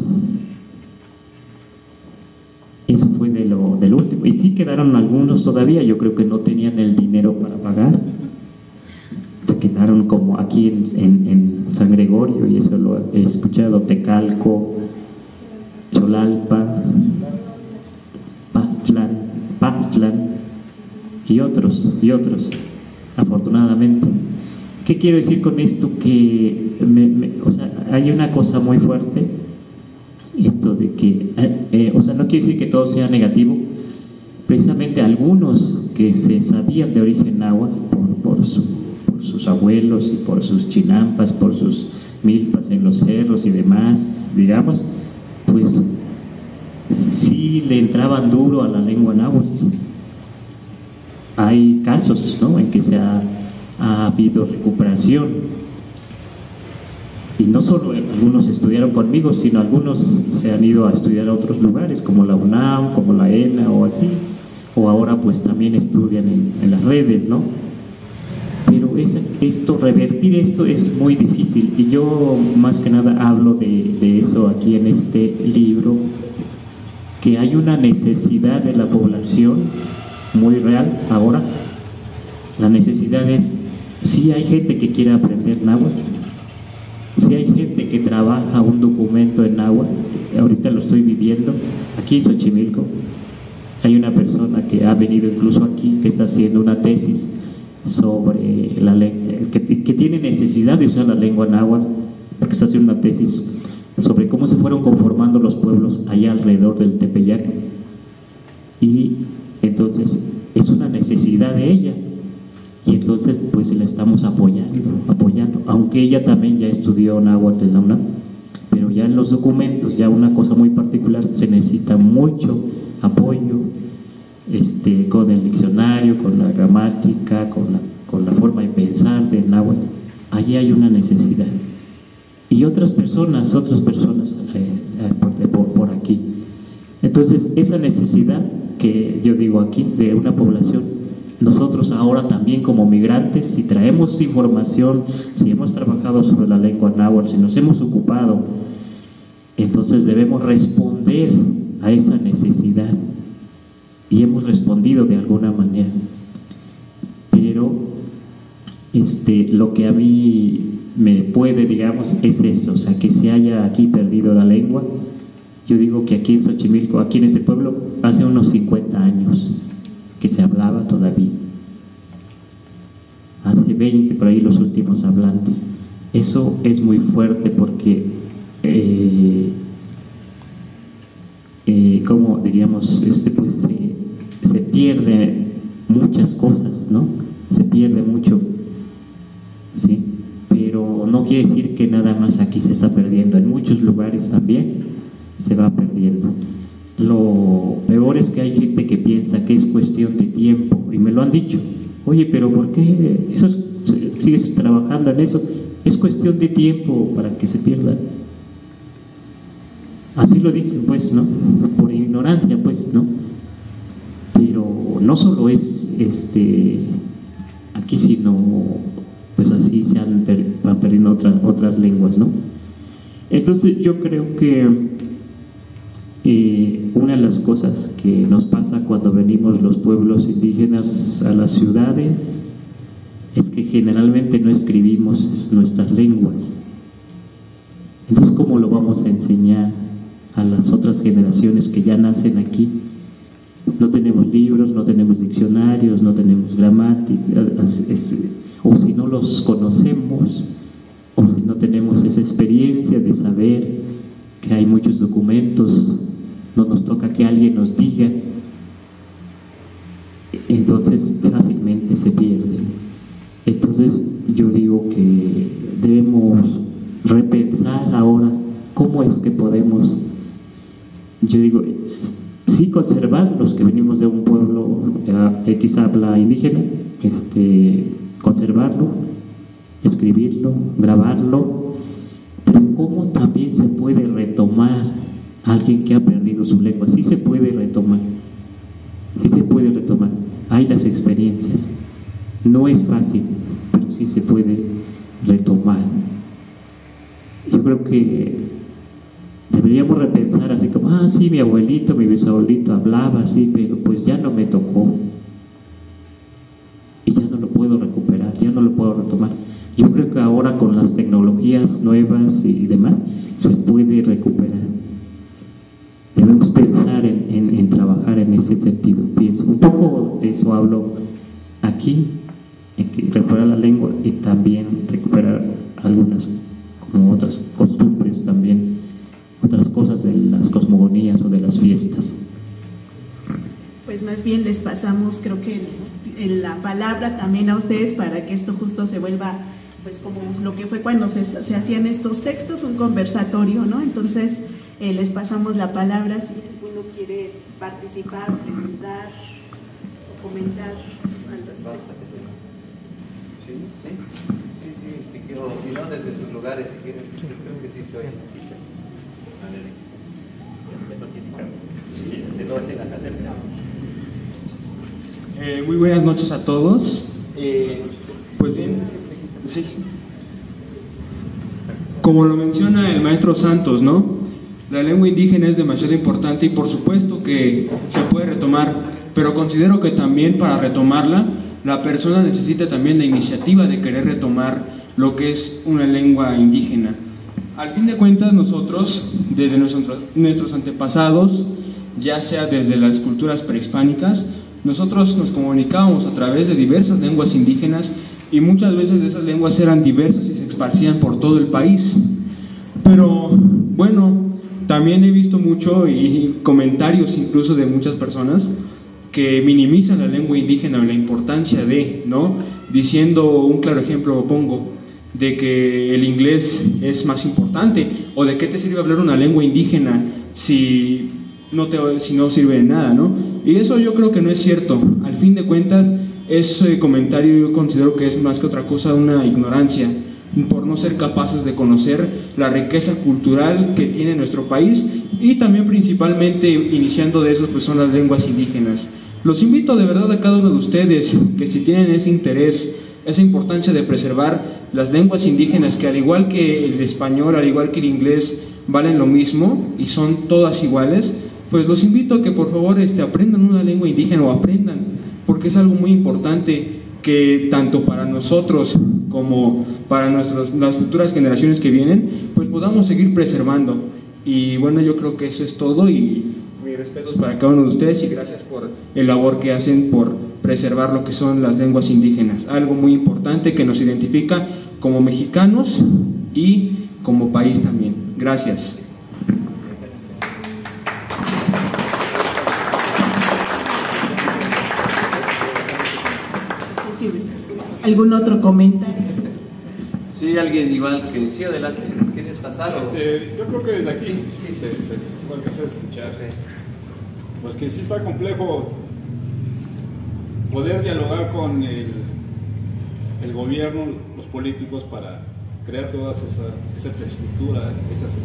Eso fue del último. Y sí quedaron algunos todavía, yo creo que no tenían el dinero para pagar. Se quedaron como aquí en San Gregorio, y eso lo he escuchado, Tecalco, Xolalpa, Pactlán y otros, afortunadamente. ¿Qué quiero decir con esto? Que o sea, hay una cosa muy fuerte, esto de que, o sea, no quiere decir que todo sea negativo. Precisamente algunos que se sabían de origen náhuatl por sus abuelos y por sus chinampas, por sus milpas en los cerros y demás, digamos, sí le entraban duro a la lengua náhuatl. Hay casos, ¿no?, en que ha habido recuperación, y no solo algunos estudiaron conmigo, sino algunos se han ido a estudiar a otros lugares, como la UNAM, como la ENA o así, o ahora pues también estudian en las redes, ¿no? Pero revertir esto es muy difícil, y yo más que nada hablo de eso aquí en este libro, que hay una necesidad de la población muy real ahora. La necesidad es, sí hay gente que quiere aprender náhuatl, sí hay gente que trabaja un documento en náhuatl. Ahorita lo estoy viviendo aquí en Xochimilco. Hay una persona que ha venido incluso aquí, que está haciendo una tesis sobre la lengua, que tiene necesidad de usar la lengua náhuatl, porque está haciendo una tesis sobre cómo se fueron conformando los pueblos allá alrededor del Tepeyac, y entonces es una necesidad de ella, y entonces pues la estamos apoyando, aunque ella también ya estudió náhuatl en la UNAM, pero ya en los documentos, ya una cosa muy particular, se necesita mucho apoyo, con el diccionario, con la gramática, con la forma de pensar del náhuatl. Allí hay una necesidad, y otras personas por aquí. Entonces esa necesidad que yo digo aquí de una población, nosotros ahora también como migrantes, si traemos información, si hemos trabajado sobre la lengua náhuatl, si nos hemos ocupado, entonces debemos responder a esa necesidad, y hemos respondido de alguna manera. Pero lo que a mí me puede, digamos, es eso, o sea, que se haya aquí perdido la lengua. Yo digo que aquí en Xochimilco, aquí en este pueblo, hace unos 50 años que se hablaba todavía, hace 20 por ahí los últimos hablantes. Eso es muy fuerte, porque como diríamos, pues se pierde muchas cosas, ¿no? Se pierde mucho, ¿sí? Pero no quiere decir que nada más aquí se está perdiendo, en muchos lugares también se va perdiendo. Lo peor es que hay gente que piensa que es cuestión de tiempo, y me lo han dicho: oye, pero ¿por qué sigues trabajando en eso? Es cuestión de tiempo para que se pierda. Así lo dicen, pues, ¿no? Por ignorancia, pues, ¿no? Pero no solo es aquí, sino pues así van perdiendo otras lenguas, ¿no? Entonces yo creo que una de las cosas que nos pasa cuando venimos los pueblos indígenas a las ciudades es que generalmente no escribimos nuestras lenguas. Entonces, ¿cómo lo vamos a enseñar a las otras generaciones que ya nacen aquí? No tenemos libros, no tenemos diccionarios, no tenemos gramática, o si no los conocemos, o si no tenemos esa experiencia de saber que hay muchos documentos, no nos toca que alguien nos diga, entonces fácilmente se pierde. Entonces yo digo que debemos repensar ahora cómo es que podemos, yo digo, sí conservar los que venimos de un pueblo X habla indígena, conservarlo, escribirlo, grabarlo, pero cómo también se puede retomar a alguien que ha perdido su lengua. Sí se puede retomar, sí se puede retomar. Hay las experiencias, no es fácil, pero sí se puede retomar. Yo creo que deberíamos repensar así como, sí, mi abuelito, mi bisabuelito hablaba así, pero pues ya no me tocó, y ya no lo puedo recuperar, ya no lo puedo retomar. Yo creo que ahora con las tecnologías nuevas y demás se puede recuperar. Debemos pensar en trabajar en ese sentido. Pienso un poco de eso, hablo aquí, en que recuperar la lengua y también recuperar algunas, como otras costumbres también, otras cosas de las cosmogonías o de las fiestas. Pues más bien les pasamos, creo que la palabra también a ustedes para que esto justo se vuelva pues como lo que fue cuando se hacían estos textos, un conversatorio, ¿no? Entonces les pasamos la palabra. Si uno quiere participar, preguntar o comentar al respecto. Sí, te quiero, si no, desde sus lugares, si quieren, creo que sí se oye. Muy buenas noches a todos. Pues bien, sí. Como lo menciona el maestro Santos, ¿no? La lengua indígena es demasiado importante y por supuesto que se puede retomar, pero considero que también para retomarla, la persona necesita también la iniciativa de querer retomar lo que es una lengua indígena. Al fin de cuentas, nosotros, desde nuestros antepasados, ya sea desde las culturas prehispánicas, nosotros nos comunicábamos a través de diversas lenguas indígenas y muchas veces esas lenguas eran diversas y se esparcían por todo el país. Pero bueno, también he visto mucho y comentarios incluso de muchas personas que minimizan la lengua indígena o la importancia de, ¿no? Diciendo, un claro ejemplo pongo, de que el inglés es más importante, o de qué te sirve hablar una lengua indígena si no sirve de nada, ¿no? Y eso yo creo que no es cierto. Al fin de cuentas, ese comentario yo considero que es más que otra cosa una ignorancia, por no ser capaces de conocer la riqueza cultural que tiene nuestro país, y también principalmente iniciando de eso pues son las lenguas indígenas. Los invito de verdad a cada uno de ustedes que si tienen ese interés, esa importancia de preservar las lenguas indígenas, que al igual que el español, al igual que el inglés, valen lo mismo y son todas iguales, pues los invito a que por favor aprendan una lengua indígena, o aprendan, porque es algo muy importante que tanto para nosotros como para las futuras generaciones que vienen, pues podamos seguir preservando. Y bueno, yo creo que eso es todo, y mis respetos para cada uno de ustedes y gracias por el labor que hacen por preservar lo que son las lenguas indígenas, algo muy importante que nos identifica como mexicanos y como país también. Gracias. ¿Algún otro comentario? Sí, alguien igual que sí, adelante. ¿Quieres pasar? Yo creo que desde aquí sí se puede alcanzar a escuchar. Pues que sí está complejo poder dialogar con el gobierno, los políticos, para crear toda esa infraestructura, esas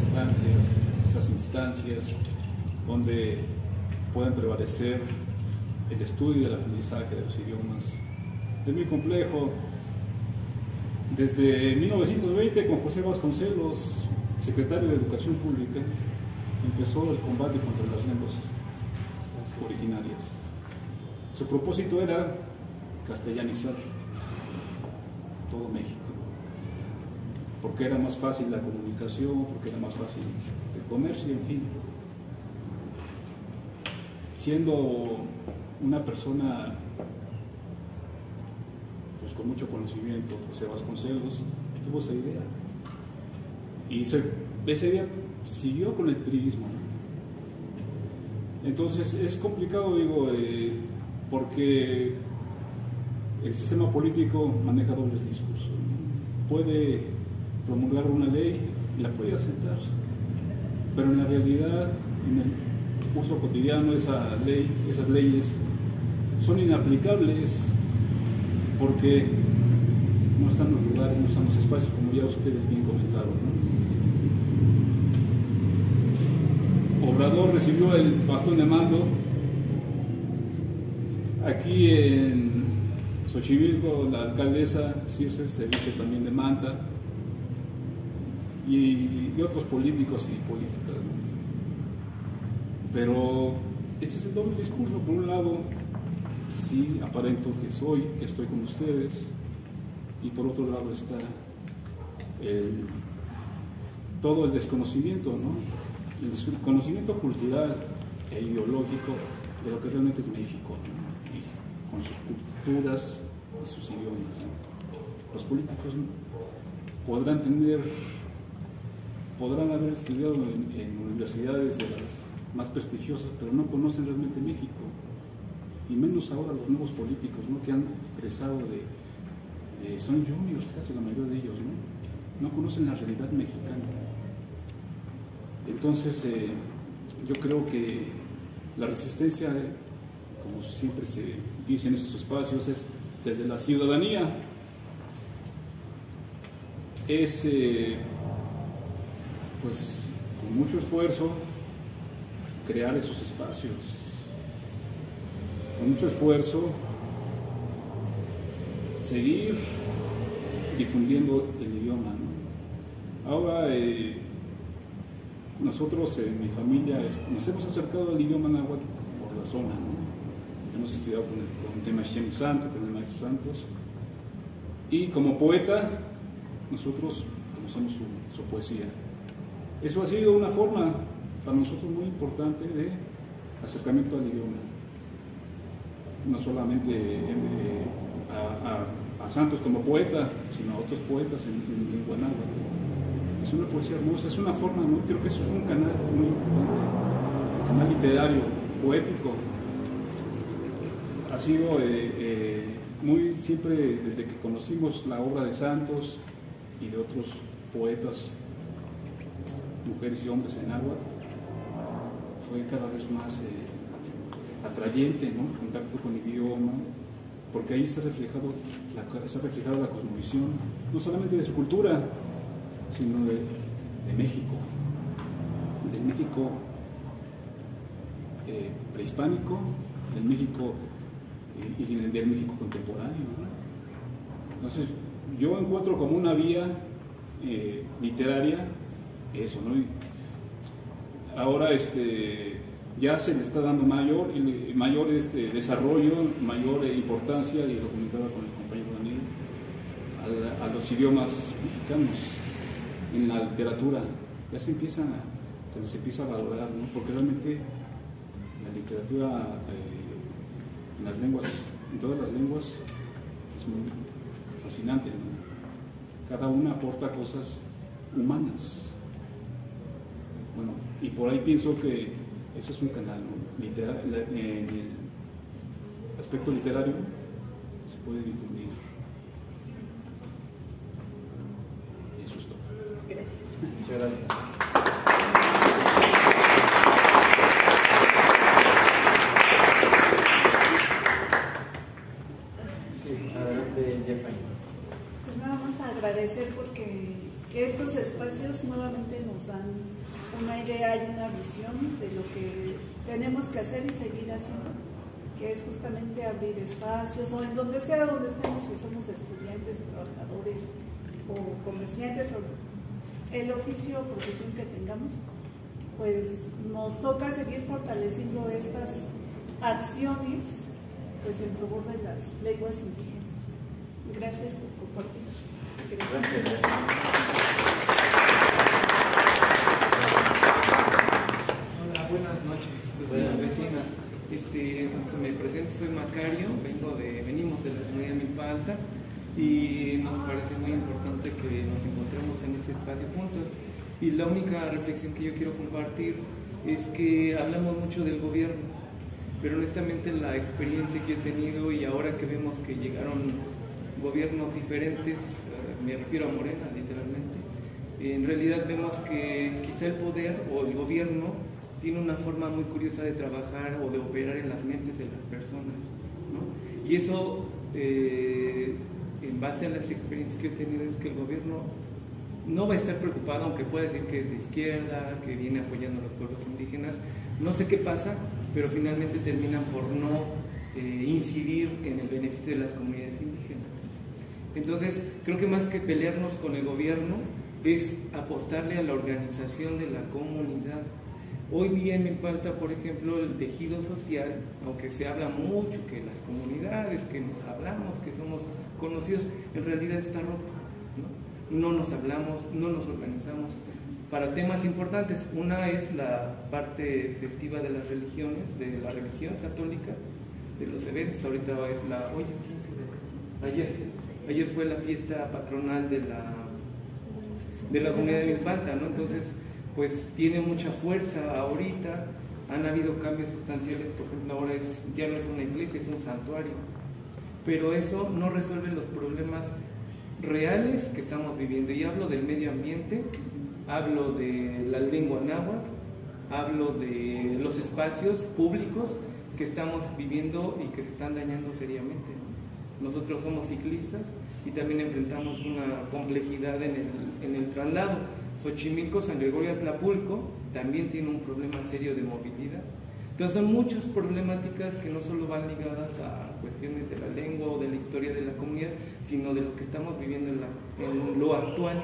instancias donde puedan prevalecer el estudio y el aprendizaje de los idiomas. Es muy complejo. Desde 1920, con José Vasconcelos, secretario de Educación Pública, empezó el combate contra las lenguas originarias. Su propósito era castellanizar todo México, porque era más fácil la comunicación, porque era más fácil el comercio, en fin. Siendo una persona pues con mucho conocimiento, José Vasconcelos tuvo esa idea, y esa idea siguió con el priismo, ¿no? Entonces es complicado, digo, porque el sistema político maneja dobles discursos, ¿no? Puede promulgar una ley y la puede aceptar, pero en la realidad, en el uso cotidiano, esas leyes son inaplicables, porque no están los lugares, no están los espacios, como ya ustedes bien comentaron, ¿no? Obrador recibió el bastón de mando aquí en Xochimilco. La alcaldesa Circe se viste también de manta, y otros políticos y políticas, ¿no? Pero ese es el doble discurso. Por un lado, sí, aparento que estoy con ustedes, y por otro lado está todo el desconocimiento, ¿no? El desconocimiento cultural e ideológico de lo que realmente es México, ¿no? Y con sus culturas y sus idiomas, ¿no? Los políticos podrán haber estudiado en universidades de las más prestigiosas, pero no conocen realmente México. Y menos ahora los nuevos políticos, ¿no? Que han egresado son juniors, casi la mayoría de ellos, ¿no? No conocen la realidad mexicana. Entonces, yo creo que La resistencia, como siempre se dice en estos espacios, es desde la ciudadanía, es pues con mucho esfuerzo crear esos espacios, con mucho esfuerzo seguir difundiendo el idioma, ¿no? Ahora nosotros en mi familia nos hemos acercado al idioma náhuatl por la zona, ¿no? Hemos estudiado con el tema Shem Santo, con el maestro Santos, y como poeta nosotros conocemos su poesía. Eso ha sido una forma para nosotros muy importante de acercamiento al idioma, no solamente a Santos como poeta, sino a otros poetas en lengua náhuatl. Es una poesía hermosa, es una forma, ¿no? Creo que eso es un canal muy importante, un canal literario, poético. Ha sido muy siempre, desde que conocimos la obra de Santos y de otros poetas, mujeres y hombres en náhuatl, fue cada vez más atrayente, ¿no? El contacto con el idioma, porque ahí está reflejada la cosmovisión, no solamente de su cultura, sino de México, del México prehispánico, del México y del México contemporáneo, ¿no? Entonces, yo encuentro como una vía literaria eso, ¿no? Y ahora ya se le está dando mayor desarrollo, mayor importancia, y lo comentaba con el compañero Daniel, a los idiomas mexicanos en la literatura. Ya se empieza a valorar, ¿no? Porque realmente la literatura en las lenguas, en todas las lenguas, es muy fascinante, ¿no? Cada una aporta cosas humanas. Bueno, y por ahí pienso que ese es un canal, ¿no? En el aspecto literario se puede difundir. Y eso es todo. Gracias. Muchas gracias. Sí, adelante, Jeffrey. Pues nada más agradecer porque estos espacios nuevamente nos dan una idea y una visión de lo que tenemos que hacer y seguir haciendo, que es justamente abrir espacios, o en donde sea donde estemos, si somos estudiantes, trabajadores o comerciantes, o el oficio o profesión que tengamos, pues nos toca seguir fortaleciendo estas acciones pues en favor de las lenguas indígenas. Gracias por compartir. Gracias. Buenas noches, vecinas. Me presento, soy Macario, venimos de la comunidad de Milpa Alta y nos parece muy importante que nos encontremos en este espacio juntos. Y la única reflexión que yo quiero compartir es que hablamos mucho del gobierno, pero honestamente la experiencia que he tenido y ahora que vemos que llegaron gobiernos diferentes, me refiero a Morena literalmente, en realidad vemos que quizá el poder o el gobierno tiene una forma muy curiosa de trabajar o de operar en las mentes de las personas, ¿no? Y eso, en base a las experiencias que he tenido, es que el gobierno no va a estar preocupado, aunque pueda decir que es de izquierda, que viene apoyando a los pueblos indígenas. No sé qué pasa, pero finalmente terminan por no incidir en el beneficio de las comunidades indígenas. Entonces, creo que más que pelearnos con el gobierno, es apostarle a la organización de la comunidad. Hoy día en Milpa Alta, por ejemplo, el tejido social, aunque se habla mucho que las comunidades, que nos hablamos, que somos conocidos, en realidad está roto, ¿no? No nos hablamos, no nos organizamos para temas importantes. Una es la parte festiva de las religiones, de la religión católica, de los eventos. Ahorita es ayer fue la fiesta patronal de la comunidad de Milpa Alta, ¿no? Entonces, pues tiene mucha fuerza ahorita. Han habido cambios sustanciales, por ejemplo, ahora ya no es una iglesia, es un santuario, pero eso no resuelve los problemas reales que estamos viviendo. Y hablo del medio ambiente, hablo de la lengua náhuatl, hablo de los espacios públicos que estamos viviendo y que se están dañando seriamente. Nosotros somos ciclistas y también enfrentamos una complejidad en el traslado. Xochimilco, San Gregorio, Atlapulco también tiene un problema serio de movilidad. Entonces son muchas problemáticas que no solo van ligadas a cuestiones de la lengua o de la historia de la comunidad, sino de lo que estamos viviendo en lo actual.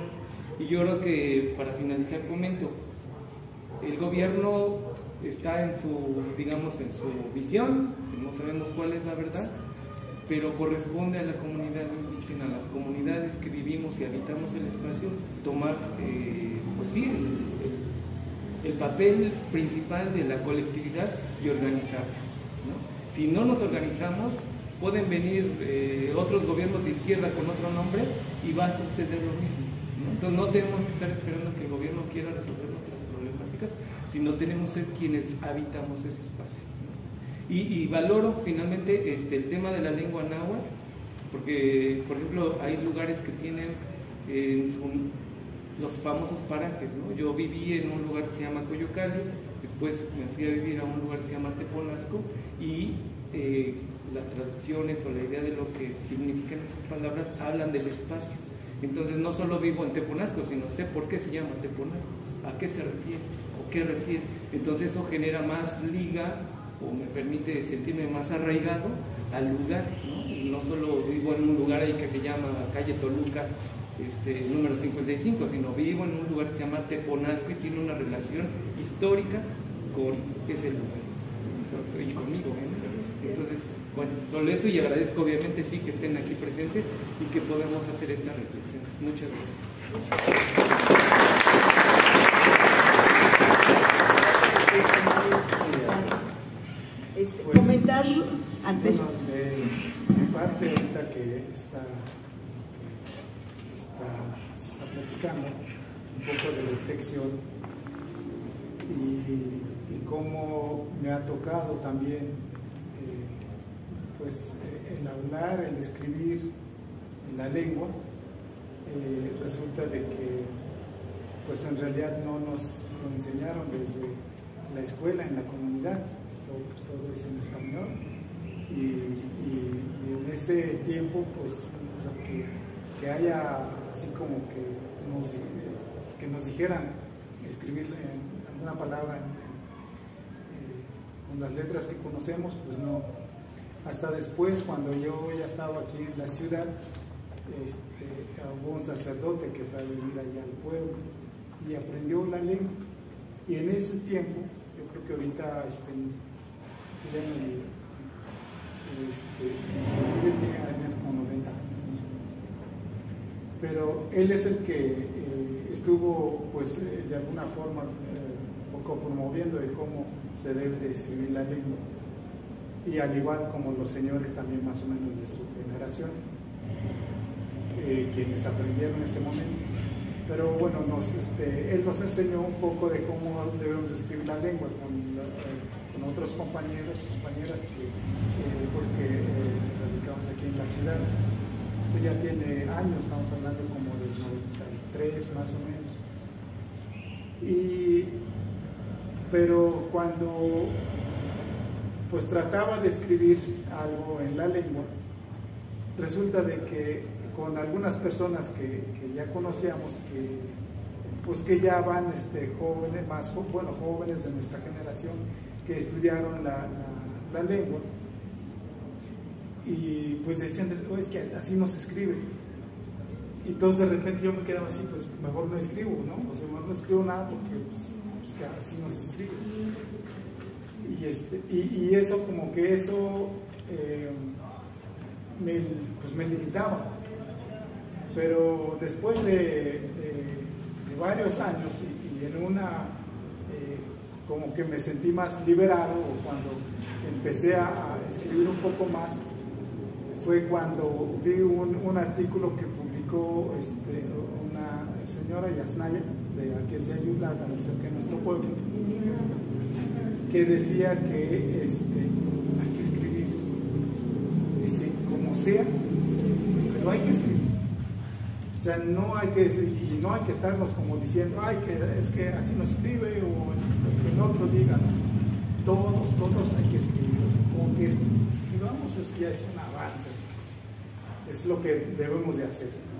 Y yo creo que, para finalizar, comento, el gobierno está en su, digamos, en su visión, no sabemos cuál es la verdad, pero corresponde a la comunidad indígena, a las comunidades que vivimos y habitamos el espacio, tomar, pues sí, el papel principal de la colectividad y organizarnos, ¿no? Si no nos organizamos, pueden venir otros gobiernos de izquierda con otro nombre y va a suceder lo mismo, ¿no? Entonces no tenemos que estar esperando que el gobierno quiera resolver nuestras problemáticas, sino tenemos que ser quienes habitamos ese espacio, ¿no? Y valoro finalmente el tema de la lengua náhuatl, porque, por ejemplo, hay lugares que tienen los famosos parajes, ¿no? Yo viví en un lugar que se llama Coyocali, después me fui a vivir a un lugar que se llama Teponasco, y las traducciones o la idea de lo que significan esas palabras hablan del espacio. Entonces no solo vivo en Teponasco, sino sé por qué se llama Teponasco, a qué se refiere o qué refiere. Entonces eso genera más liga o me permite sentirme más arraigado al lugar, ¿no? Y no solo vivo en un lugar ahí que se llama Calle Toluca, número 55, sino vivo en un lugar que se llama Teponasco y tiene una relación histórica con ese lugar, y conmigo, ¿no? Entonces, bueno, solo eso, y agradezco obviamente sí que estén aquí presentes y que podamos hacer estas reflexiones. Muchas gracias. Comentarlo antes. Bueno, de mi parte, ahorita que se está platicando un poco de reflexión y cómo me ha tocado también pues el hablar, el escribir en la lengua. Resulta de que pues en realidad no nos lo enseñaron desde la escuela, en la comunidad, todo es en español, y en ese tiempo pues o sea, que haya así como que nos dijeran escribir alguna palabra con las letras que conocemos, pues no. Hasta después, cuando yo ya estaba aquí en la ciudad, hubo un sacerdote que fue a vivir allá al pueblo y aprendió la lengua, y en ese tiempo, yo creo que ahorita tiene como 90 años, pero él es el que estuvo pues de alguna forma un poco promoviendo de cómo se debe de escribir la lengua, y al igual como los señores también más o menos de su generación, quienes aprendieron en ese momento. Pero bueno, él nos enseñó un poco de cómo debemos escribir la lengua con otros compañeros y compañeras que radicamos aquí en la ciudad. Eso ya tiene años, estamos hablando como del 93 más o menos. Pero cuando pues trataba de escribir algo en la lengua, resulta de que con algunas personas que ya conocíamos, que ya van jóvenes de nuestra generación, que estudiaron la lengua, y pues decían, es que así no se escribe. Y entonces de repente yo me quedaba así, pues mejor no escribo, ¿no? O sea, mejor no escribo nada porque pues que así no se escribe. Y eso como que eso me limitaba. Pero después de varios años y en una como que me sentí más liberado, o cuando empecé a escribir un poco más, fue cuando vi un artículo que publicó una señora Yasnaya, que es de Ayutla, tan cerca de nuestro pueblo, que decía que hay que escribir, dice, como sea, pero hay que escribir. sea, no hay que estarnos como diciendo, ay, es que así no escribe, o que el otro diga, ¿no? Todos hay que escribir, o sea, como que escribamos, eso ya es un avance, es lo que debemos de hacer, ¿no?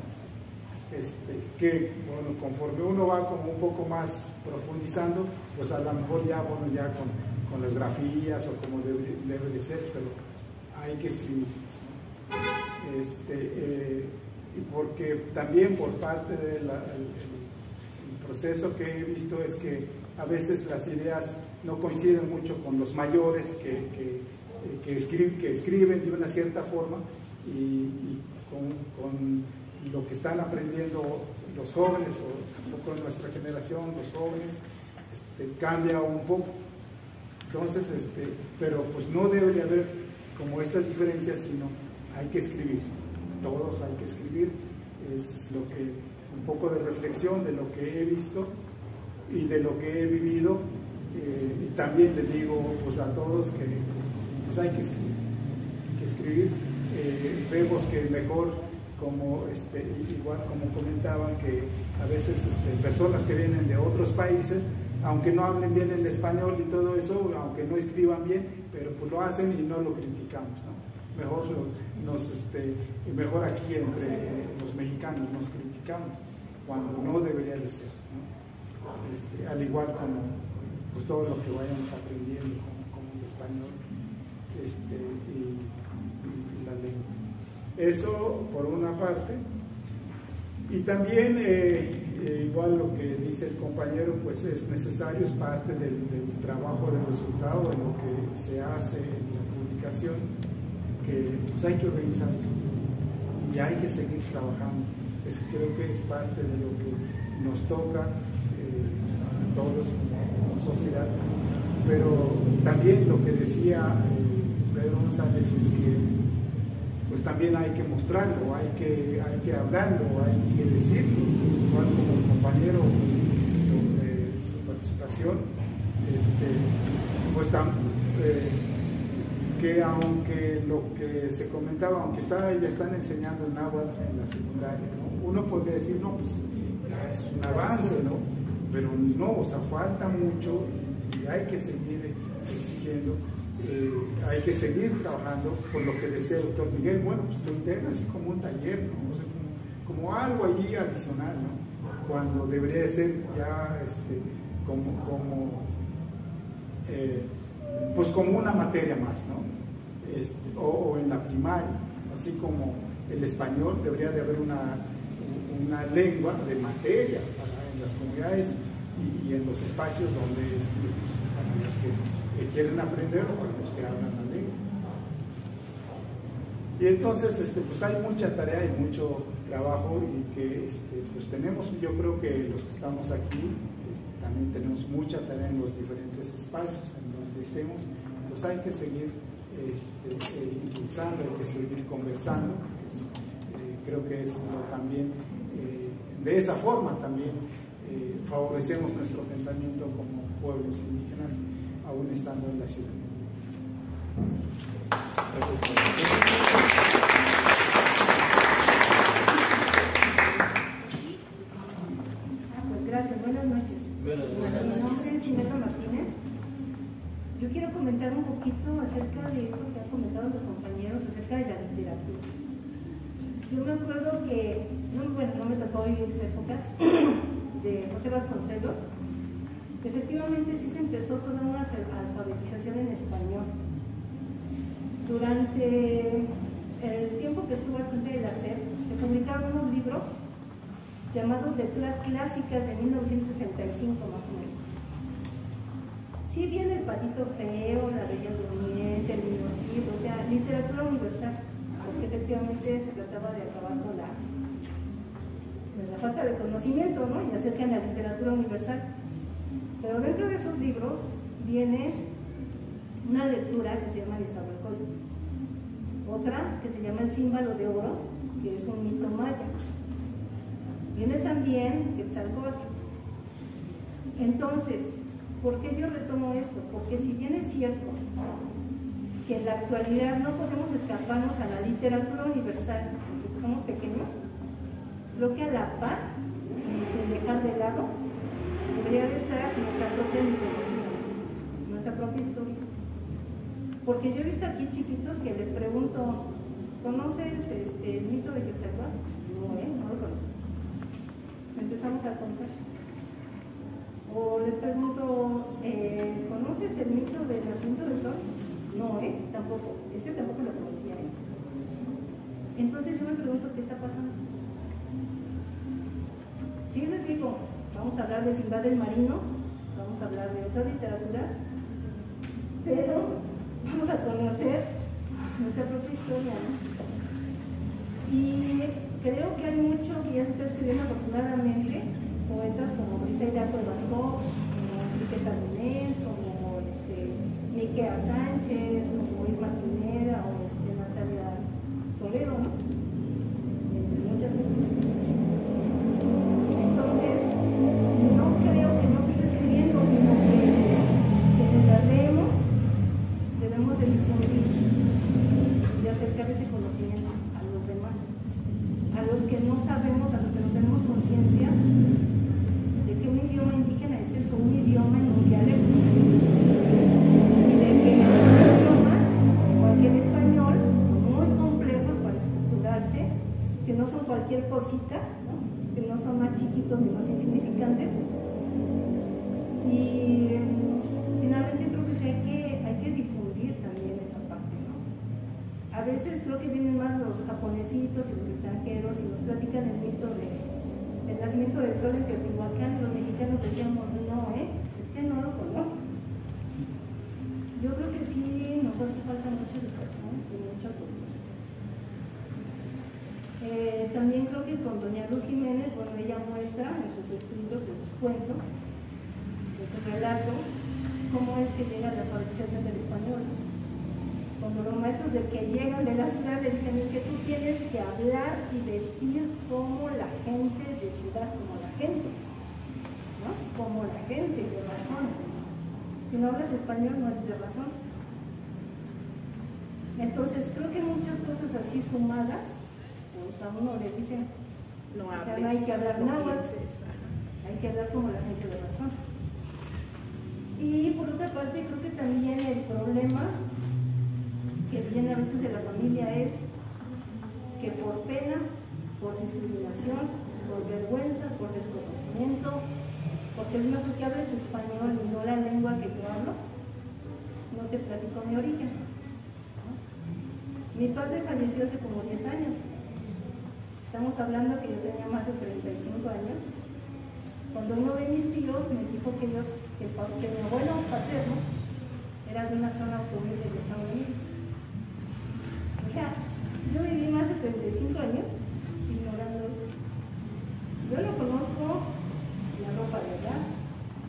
Que bueno, conforme uno va como un poco más profundizando, pues a lo mejor ya, bueno, ya con las grafías o como debe de ser, pero hay que escribir, y porque también por parte del proceso que he visto es que a veces las ideas no coinciden mucho con los mayores que escriben de una cierta forma y con lo que están aprendiendo los jóvenes o con nuestra generación, los jóvenes, cambia un poco. Entonces, pero pues no debe de haber como estas diferencias, sino hay que escribir, todos hay que escribir, es lo que, un poco de reflexión de lo que he visto y de lo que he vivido, y también les digo pues a todos que pues hay que escribir, vemos que mejor, como igual como comentaban, que a veces personas que vienen de otros países, aunque no hablen bien el español y todo eso, aunque no escriban bien, pero pues lo hacen y no lo criticamos, ¿no? Mejor aquí entre los mexicanos nos criticamos, cuando no debería de ser, ¿no? Al igual como pues todo lo que vayamos aprendiendo como el español y la lengua. Eso por una parte. Y también igual lo que dice el compañero, pues es necesario, es parte del trabajo, del resultado de lo que se hace en la publicación, que pues hay que organizarse y hay que seguir trabajando. Eso creo que es parte de lo que nos toca a todos como sociedad. Pero también lo que decía Pedro González es que pues también hay que mostrarlo, hay que hablarlo, hay que decirlo, igual como el compañero de su participación, pues que aunque lo que se comentaba, aunque ya están enseñando el náhuatl en la secundaria, ¿no? Uno podría decir, no, pues ya es un avance, ¿no? Pero no, o sea, falta mucho y hay que seguir exigiendo. Hay que seguir trabajando por lo que desea el doctor Miguel. Bueno, pues lo integra así como un taller, ¿no? O sea, como algo allí adicional, ¿no? Cuando debería de ser ya pues como una materia más, ¿no? O en la primaria, así como el español debería de haber una lengua de materia en las comunidades y en los espacios donde para los que quieren aprender o para los que hablan la lengua. Y entonces pues hay mucha tarea y mucho trabajo y que pues tenemos, yo creo que los que estamos aquí también tenemos mucha tarea en los diferentes espacios en donde estemos, pues hay que seguir impulsando, hay que seguir conversando, pues, creo que es también de esa forma también favorecemos nuestro pensamiento como pueblos indígenas aún estando en la ciudad. Pues gracias, buenas noches. Buenas Mi nombre es Inés Martínez. Yo quiero comentar un poquito acerca de esto que han comentado los compañeros, acerca de la literatura. Yo me acuerdo que, no me tocó vivir esa época de José Vasconcelos. Efectivamente sí se empezó toda una alfabetización en español. Durante el tiempo que estuvo al frente de la SEP, se publicaron unos libros llamados Lecturas Clásicas de 1965 más o menos. Sí viene El Patito Feo, La Bella Durmiente, El Niño Cid, o sea, literatura universal, porque efectivamente se trataba de acabar con la falta de conocimiento, ¿no? Y acerca de la literatura universal. Pero dentro de esos libros viene una lectura que se llama Nezahualcóyotl, otra que se llama El Címbalo de Oro, que es un mito maya. Viene también Quetzalcóatl. Entonces, ¿por qué yo retomo esto? Porque si bien es cierto que en la actualidad no podemos escaparnos a la literatura universal, porque somos pequeños, creo que a la par, y sin dejar de lado, debería de estar nuestra propia mitología, nuestra propia historia. Porque yo he visto aquí chiquitos que les pregunto, ¿conoces el mito de Quetzalcóatl? No, no lo conozco. Empezamos a contar. O les pregunto, ¿conoces el mito del nacimiento del sol? No, tampoco. Ese tampoco lo conocía. Entonces yo me pregunto, ¿qué está pasando? Sí, les digo, vamos a hablar de Sinbad el Marino, vamos a hablar de otra literatura, pero vamos a conocer nuestra propia historia, ¿no? Y creo que hay mucho que ya se está escribiendo afortunadamente, poetas como Briseida Cuevasco, como Enrique Cardinés, como Miquea Sánchez, como Irma Pineda o Natalia Toledo, ¿no? Entre muchas otras. Entonces, no creo que no se esté escribiendo, sino que quienes las leemos debemos de difundir y acercar ese conocimiento a los demás, a los que no sabemos, a los que no tenemos conciencia de que un idioma indígena es eso, un idioma en un dialecto, y de que los idiomas, igual que el español, son muy complejos para estructurarse, que no son cualquier cosita, ¿no? Que no son más chiquitos ni más insignificantes. Y finalmente creo que sí hay que difundir también esa parte, ¿no? A veces creo que vienen más los japonesitos y los extranjeros y nos platican el mito del nacimiento del sol en Teotihuacán, y los mexicanos decíamos, no, es que no lo conozco. Yo creo que sí nos hace falta mucha educación y mucha cultura. También creo que con doña Luz Jiménez, bueno, ella muestra en sus escritos, en sus cuentos, en su relato, cómo es que llega la alfabetización del español. Cuando los maestros de que llegan de la ciudad le dicen, es que tú tienes que hablar y vestir como la gente de ciudad, como la gente, ¿no? Como la gente de razón. Si no hablas español no eres de razón. Entonces creo que muchas cosas así sumadas, pues a uno le dicen, no ya no hay que hablar náhuatl, hay que hablar como la gente de razón. Y por otra parte creo que también el problema que viene a veces de la familia es que por pena, por discriminación, por vergüenza, por desconocimiento, porque es mejor que hables español y no la lengua que yo hablo, no te platico mi origen, ¿no? Mi padre falleció hace como 10 años. Estamos hablando que yo tenía más de 35 años. Cuando uno de mis tíos me dijo que mi abuelo paterno era de una zona humilde de Estados Unidos. O sea, yo viví más de 35 años ignorando eso. Yo no conozco la ropa de allá,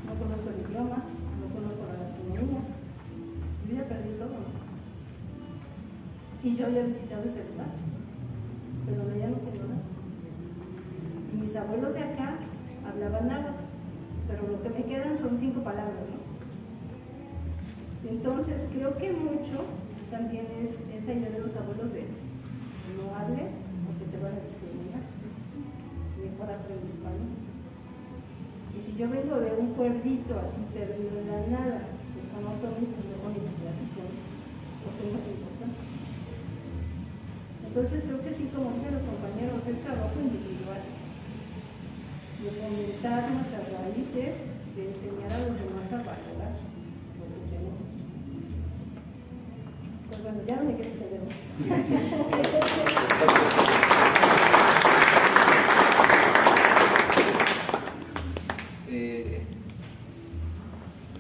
no conozco el idioma, no conozco la gastronomía. Yo ya perdí todo. Y yo había visitado ese lugar, pero de allá no tengo nada. Y mis abuelos de acá hablaban náhuatl, pero lo que me quedan son 5 palabras, ¿no? Entonces creo que mucho también es esa idea de los abuelos de no hables porque te van a discriminar, mejor aprende español. Y si yo vengo de un pueblito así perdido en la nada, pues a otro mismo mejor ni me platico, porque no es importante. Entonces creo que sí, como dicen los compañeros, es trabajo individual de fomentar nuestras raíces, de enseñar a los demás a valorar lo que tenemos. Pues bueno, ya no me quiero extender más.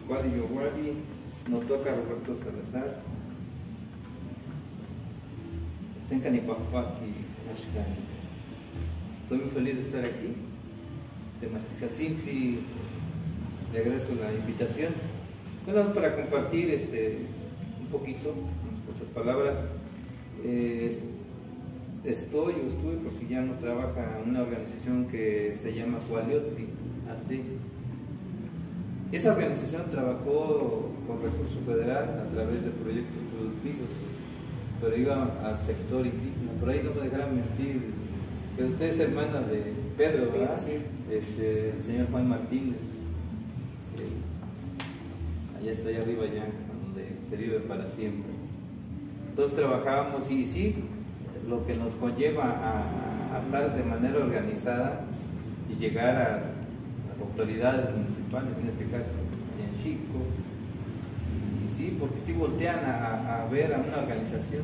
Wally Yowali, nos toca Roberto Salazar. Estoy muy feliz de estar aquí. De Masticatzinpi, le agradezco la invitación. Bueno, para compartir un poquito, unas pocas palabras. Estuve porque ya no trabaja en una organización que se llama Cualiotli, así. Esa organización trabajó con recurso federal a través de proyectos productivos, pero iba al sector indígena. Por ahí no me dejarán mentir Pero usted es hermana de Pedro, ¿verdad? Sí. El señor Juan Martínez. Allá está, allá arriba, allá, donde se vive para siempre. Entonces trabajábamos y sí, lo que nos conlleva a estar de manera organizada y llegar a las autoridades municipales, en este caso, allá en Xico. Y sí, porque sí voltean a ver a una organización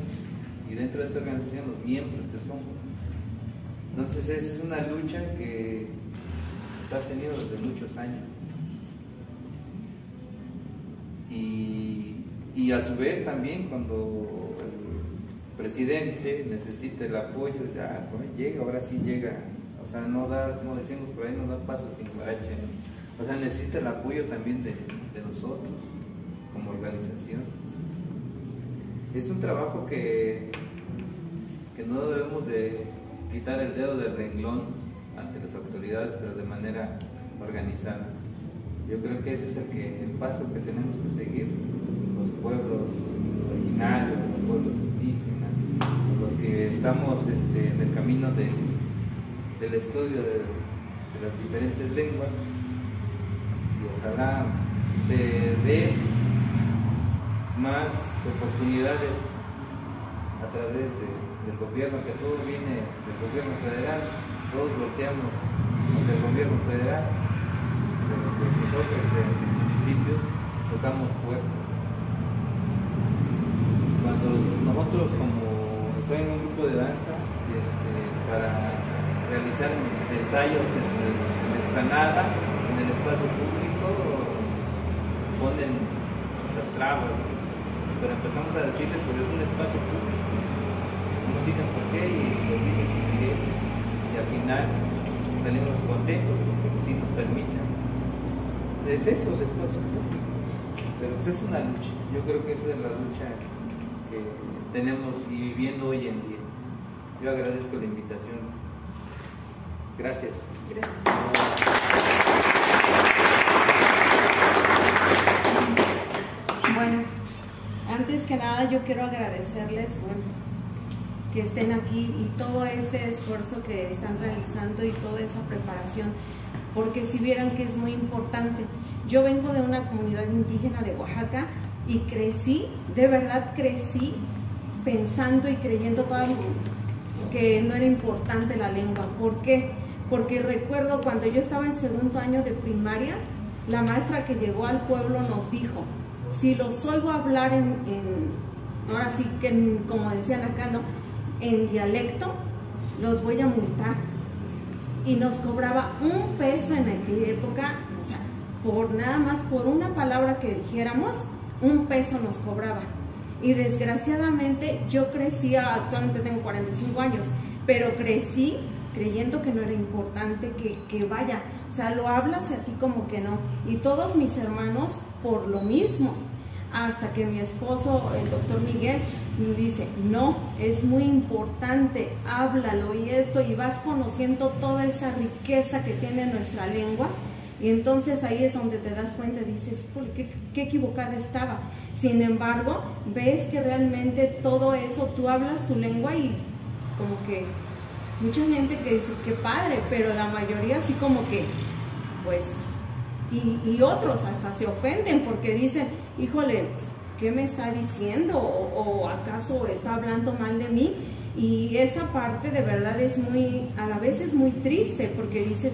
y dentro de esta organización los miembros que somos. Entonces esa es una lucha que se ha tenido desde muchos años. Y a su vez también cuando el presidente necesita el apoyo, ya llega, ahora sí llega, o sea, no da, como decimos por ahí, no da paso sin guarache, ¿no? O sea, necesita el apoyo también de nosotros como organización. Es un trabajo que no debemos de quitar el dedo del renglón ante las autoridades, pero de manera organizada. Yo creo que ese es el paso que tenemos que seguir, los pueblos originarios, los pueblos indígenas, los que estamos en el camino del estudio de las diferentes lenguas, y ojalá se den más oportunidades a través del gobierno, que todo viene del gobierno federal, todos volteamos hacia el gobierno federal. Nosotros en municipios tocamos puertas. Cuando nosotros, como estoy en un grupo de danza, para realizar ensayos en la explanada, en el espacio público, ponen las trabas, pero empezamos a decirles, pero es un espacio público, no digan por qué y lo digan si quieren, y al final salimos contentos porque sí nos permiten. Es eso el espacio público, pero pues es una lucha. Yo creo que esa es la lucha que tenemos y viviendo hoy en día. Yo agradezco la invitación. Gracias. Gracias. Bueno, antes que nada yo quiero agradecerles, que estén aquí y todo este esfuerzo que están realizando y toda esa preparación, porque si vieran que es muy importante. Yo vengo de una comunidad indígena de Oaxaca y crecí, de verdad crecí pensando y creyendo que no era importante la lengua. ¿Por qué? Porque recuerdo cuando yo estaba en segundo año de primaria, la maestra que llegó al pueblo nos dijo, si los oigo hablar ahora sí que como decían acá, ¿no?, en dialecto, los voy a multar. Y nos cobraba $1 en aquella época, o sea, por nada más por una palabra que dijéramos, $1 nos cobraba. Y desgraciadamente yo crecí, actualmente tengo 45 años, pero crecí creyendo que no era importante, que vaya, o sea, lo hablas y así como que no. Y todos mis hermanos por lo mismo, hasta que mi esposo, el doctor Miguel, me dice, no, es muy importante, háblalo y esto, y vas conociendo toda esa riqueza que tiene nuestra lengua. Y entonces ahí es donde te das cuenta y dices, qué equivocada estaba. Sin embargo, ves que realmente todo eso, tú hablas tu lengua y como que mucha gente que dice, qué padre, pero la mayoría así como que, pues, y otros hasta se ofenden porque dicen, híjole, ¿qué me está diciendo? ¿O acaso está hablando mal de mí? Y esa parte de verdad es a la vez es muy triste porque dices,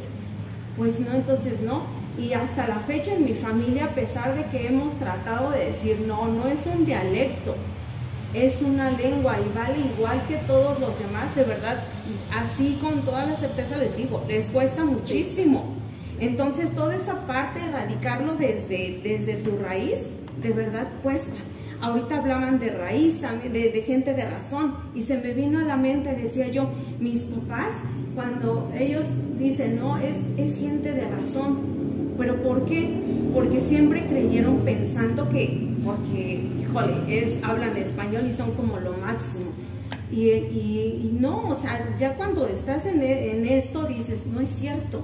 pues no, entonces no. Y hasta la fecha en mi familia, a pesar de que hemos tratado de decir, no es un dialecto, es una lengua y vale igual que todos los demás, de verdad, así con toda la certeza les digo, les cuesta muchísimo. Entonces toda esa parte, erradicarlo desde tu raíz, de verdad cuesta. Ahorita hablaban de raíz también, de gente de razón, y se me vino a la mente, decía yo, mis papás, cuando ellos dicen, no, es gente de razón. ¿Pero por qué? Porque siempre creyeron pensando porque, híjole, hablan español y son como lo máximo. Y no, o sea, ya cuando estás en esto dices, no es cierto.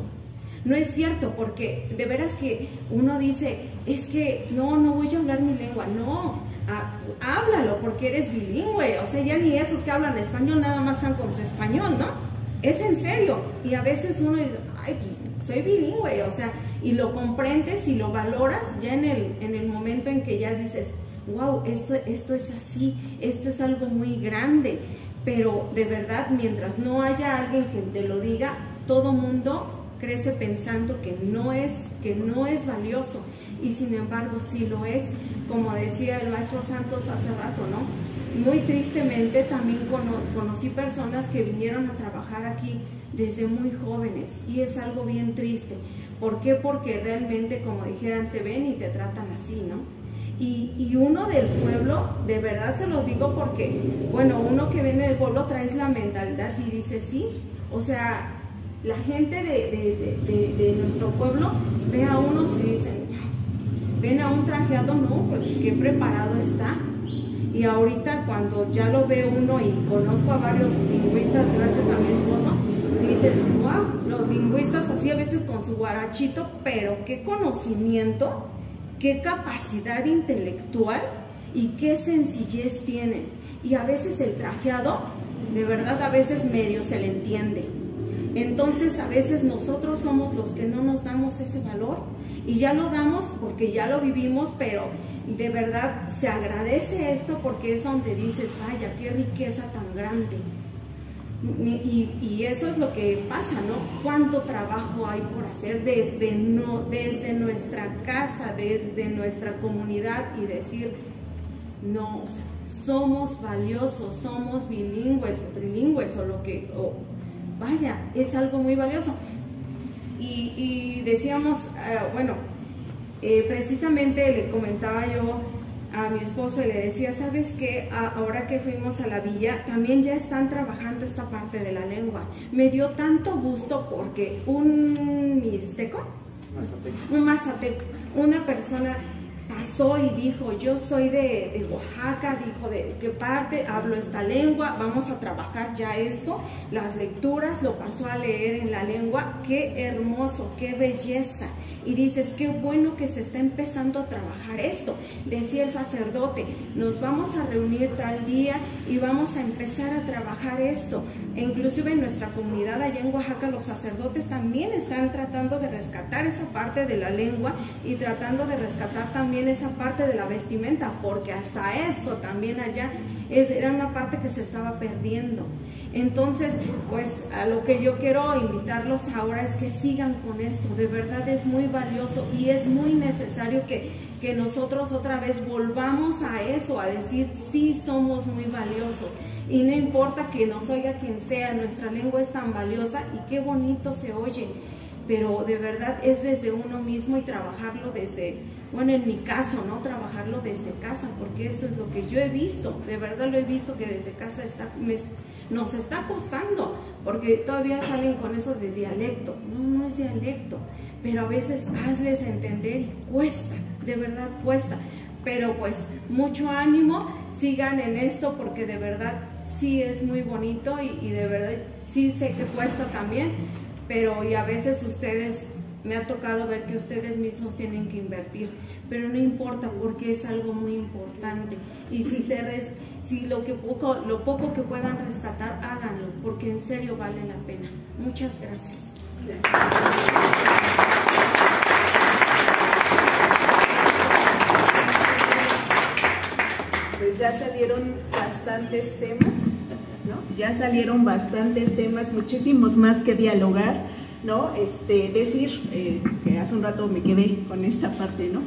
No es cierto, porque de veras que uno dice, es que no voy a hablar mi lengua. No, háblalo porque eres bilingüe. O sea, ya ni esos que hablan español nada más están con su español, ¿no? es en serio. Y a veces uno dice, ay, pues, soy bilingüe, o sea, y lo comprendes y lo valoras ya en el momento en que ya dices, wow, esto es así, esto es algo muy grande. Pero de verdad, mientras no haya alguien que te lo diga, todo mundo crece pensando que no es valioso, y sin embargo sí lo es, como decía el maestro Santos hace rato, ¿no? Muy tristemente también conocí personas que vinieron a trabajar aquí desde muy jóvenes, y es algo bien triste. ¿Por qué? Porque realmente, como dijeran, te ven y te tratan así, ¿no? Y uno del pueblo, de verdad se los digo porque, bueno, uno que viene del pueblo traes la mentalidad y dice, sí, o sea, la gente de nuestro pueblo ve a unos y dicen, ven a un trajeado, no, pues qué preparado está. Y ahorita cuando ya lo ve uno, y conozco a varios lingüistas gracias a mi esposo, dices, wow, los lingüistas así a veces con su guarachito, pero qué conocimiento, qué capacidad intelectual y qué sencillez tienen. Y a veces el trajeado, de verdad, a veces medio se le entiende. Entonces a veces nosotros somos los que no nos damos ese valor, y ya lo damos porque ya lo vivimos, pero de verdad se agradece esto porque es donde dices, vaya, qué riqueza tan grande. Y eso es lo que pasa, ¿no? Cuánto trabajo hay por hacer desde nuestra casa, desde nuestra comunidad, y decir, no, o sea, somos valiosos, somos bilingües o trilingües o lo que, vaya, es algo muy valioso. Y decíamos, bueno, precisamente le comentaba yo a mi esposo y le decía, ¿sabes qué? Ahora que fuimos a la villa, también ya están trabajando esta parte de la lengua. Me dio tanto gusto porque un mixteco, un mazateco, una persona pasó y dijo, yo soy de Oaxaca, dijo, ¿de qué parte? Hablo esta lengua, vamos a trabajar ya esto, las lecturas, lo pasó a leer en la lengua, qué hermoso, qué belleza. Y dices, qué bueno que se está empezando a trabajar esto. Decía el sacerdote, nos vamos a reunir tal día y vamos a empezar a trabajar esto. E inclusive en nuestra comunidad allá en Oaxaca, los sacerdotes también están tratando de rescatar esa parte de la lengua y tratando de rescatar también esa parte de la vestimenta, porque hasta eso también allá era una parte que se estaba perdiendo. Entonces, pues a lo que yo quiero invitarlos ahora es que sigan con esto. De verdad es muy valioso y es muy necesario que nosotros otra vez volvamos a eso, a decir, sí somos muy valiosos. Y no importa que nos oiga quien sea, nuestra lengua es tan valiosa y qué bonito se oye. Pero de verdad es desde uno mismo y trabajarlo desde, bueno, en mi caso, ¿no? Trabajarlo desde casa, porque eso es lo que yo he visto, de verdad lo he visto, que desde casa nos está costando, porque todavía salen con eso de dialecto. No es dialecto, pero a veces hazles entender y cuesta, de verdad cuesta. Pero pues mucho ánimo, sigan en esto, porque de verdad sí es muy bonito y de verdad sí sé que cuesta también, pero y a veces ustedes, me ha tocado ver que ustedes mismos tienen que invertir, pero no importa porque es algo muy importante. Y si lo poco que puedan rescatar, háganlo, porque en serio vale la pena. Muchas gracias. Pues ya salieron bastantes temas, ¿no? Ya salieron bastantes temas, muchísimos más que dialogar, ¿no? Decir, que hace un rato me quedé con esta parte, ¿no?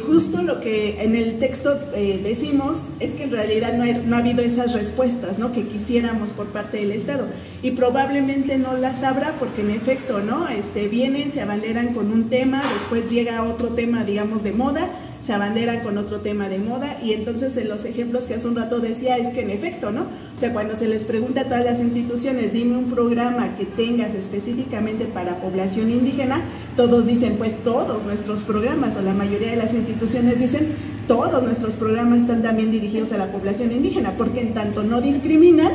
Justo lo que en el texto decimos es que en realidad no ha habido esas respuestas, ¿no? Que quisiéramos por parte del Estado, y probablemente no las habrá porque en efecto, ¿no? Vienen, se abanderan con un tema, después llega otro tema, digamos, de moda, se abanderan con otro tema de moda, y entonces en los ejemplos que hace un rato decía es que en efecto, ¿no? O sea, cuando se les pregunta a todas las instituciones, dime un programa que tengas específicamente para población indígena, todos dicen, pues todos nuestros programas, o la mayoría de las instituciones dicen, todos nuestros programas están también dirigidos a la población indígena, porque en tanto no discriminan,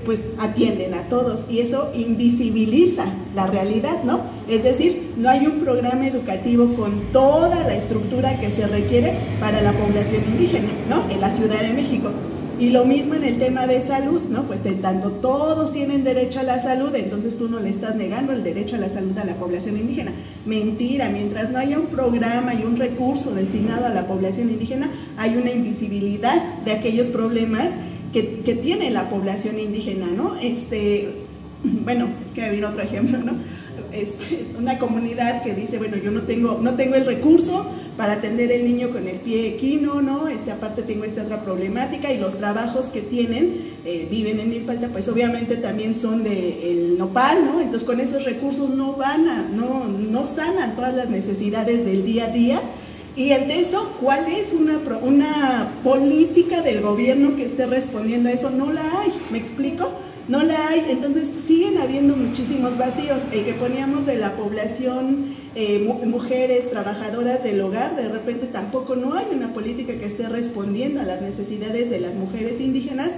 pues atienden a todos, y eso invisibiliza la realidad, ¿no? Es decir, no hay un programa educativo con toda la estructura que se requiere para la población indígena, ¿no? En la Ciudad de México. Y lo mismo en el tema de salud, ¿no? Pues tanto todos tienen derecho a la salud, entonces tú no le estás negando el derecho a la salud a la población indígena. Mentira, mientras no haya un programa y un recurso destinado a la población indígena, hay una invisibilidad de aquellos problemas que tiene la población indígena, ¿no? Bueno, es que había otro ejemplo, ¿no? Una comunidad que dice, bueno, yo no tengo el recurso para atender el niño con el pie equino, ¿no? Aparte tengo esta otra problemática, y los trabajos que tienen, viven en Milpalta, pues obviamente también son del nopal, ¿no? Entonces con esos recursos no sanan todas las necesidades del día a día. Y ante eso, ¿cuál es una política del gobierno que esté respondiendo a eso? No la hay, ¿me explico? No la hay. Entonces siguen habiendo muchísimos vacíos. El que poníamos de la población, mujeres trabajadoras del hogar, de repente tampoco no hay una política que esté respondiendo a las necesidades de las mujeres indígenas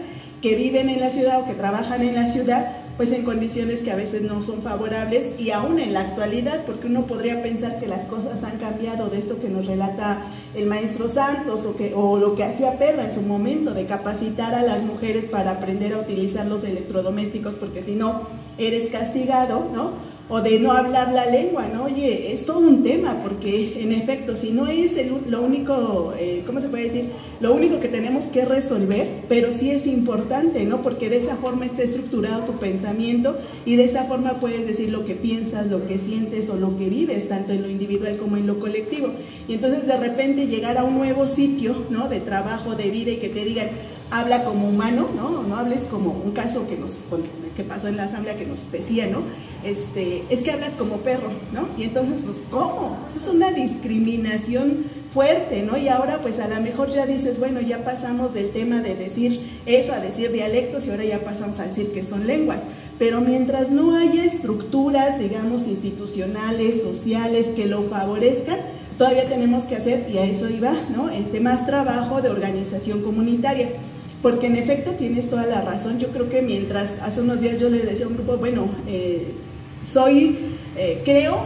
que viven en la ciudad o que trabajan en la ciudad, pues en condiciones que a veces no son favorables, y aún en la actualidad, porque uno podría pensar que las cosas han cambiado de esto que nos relata el maestro Santos, o lo que hacía Pedro en su momento, de capacitar a las mujeres para aprender a utilizar los electrodomésticos, porque si no, eres castigado, ¿no? O de no hablar la lengua, ¿no? Oye, es todo un tema, porque en efecto, si no es lo único, ¿cómo se puede decir? Lo único que tenemos que resolver, pero sí es importante, ¿no? Porque de esa forma está estructurado tu pensamiento, y de esa forma puedes decir lo que piensas, lo que sientes o lo que vives, tanto en lo individual como en lo colectivo. Y entonces de repente llegar a un nuevo sitio, ¿no? De trabajo, de vida, y que te digan, habla como humano, ¿no? No hables como un caso que pasó en la asamblea, que nos decía, ¿no? Es que hablas como perro, ¿no? Y entonces, pues, ¿cómo? Eso es una discriminación fuerte, ¿no? Y ahora, pues, a lo mejor ya dices, bueno, ya pasamos del tema de decir eso a decir dialectos, y ahora ya pasamos a decir que son lenguas. Pero mientras no haya estructuras, digamos, institucionales, sociales, que lo favorezcan, todavía tenemos que hacer, y a eso iba, ¿no? Más trabajo de organización comunitaria. Porque en efecto tienes toda la razón. Yo creo que mientras, hace unos días yo le decía a un grupo, bueno, creo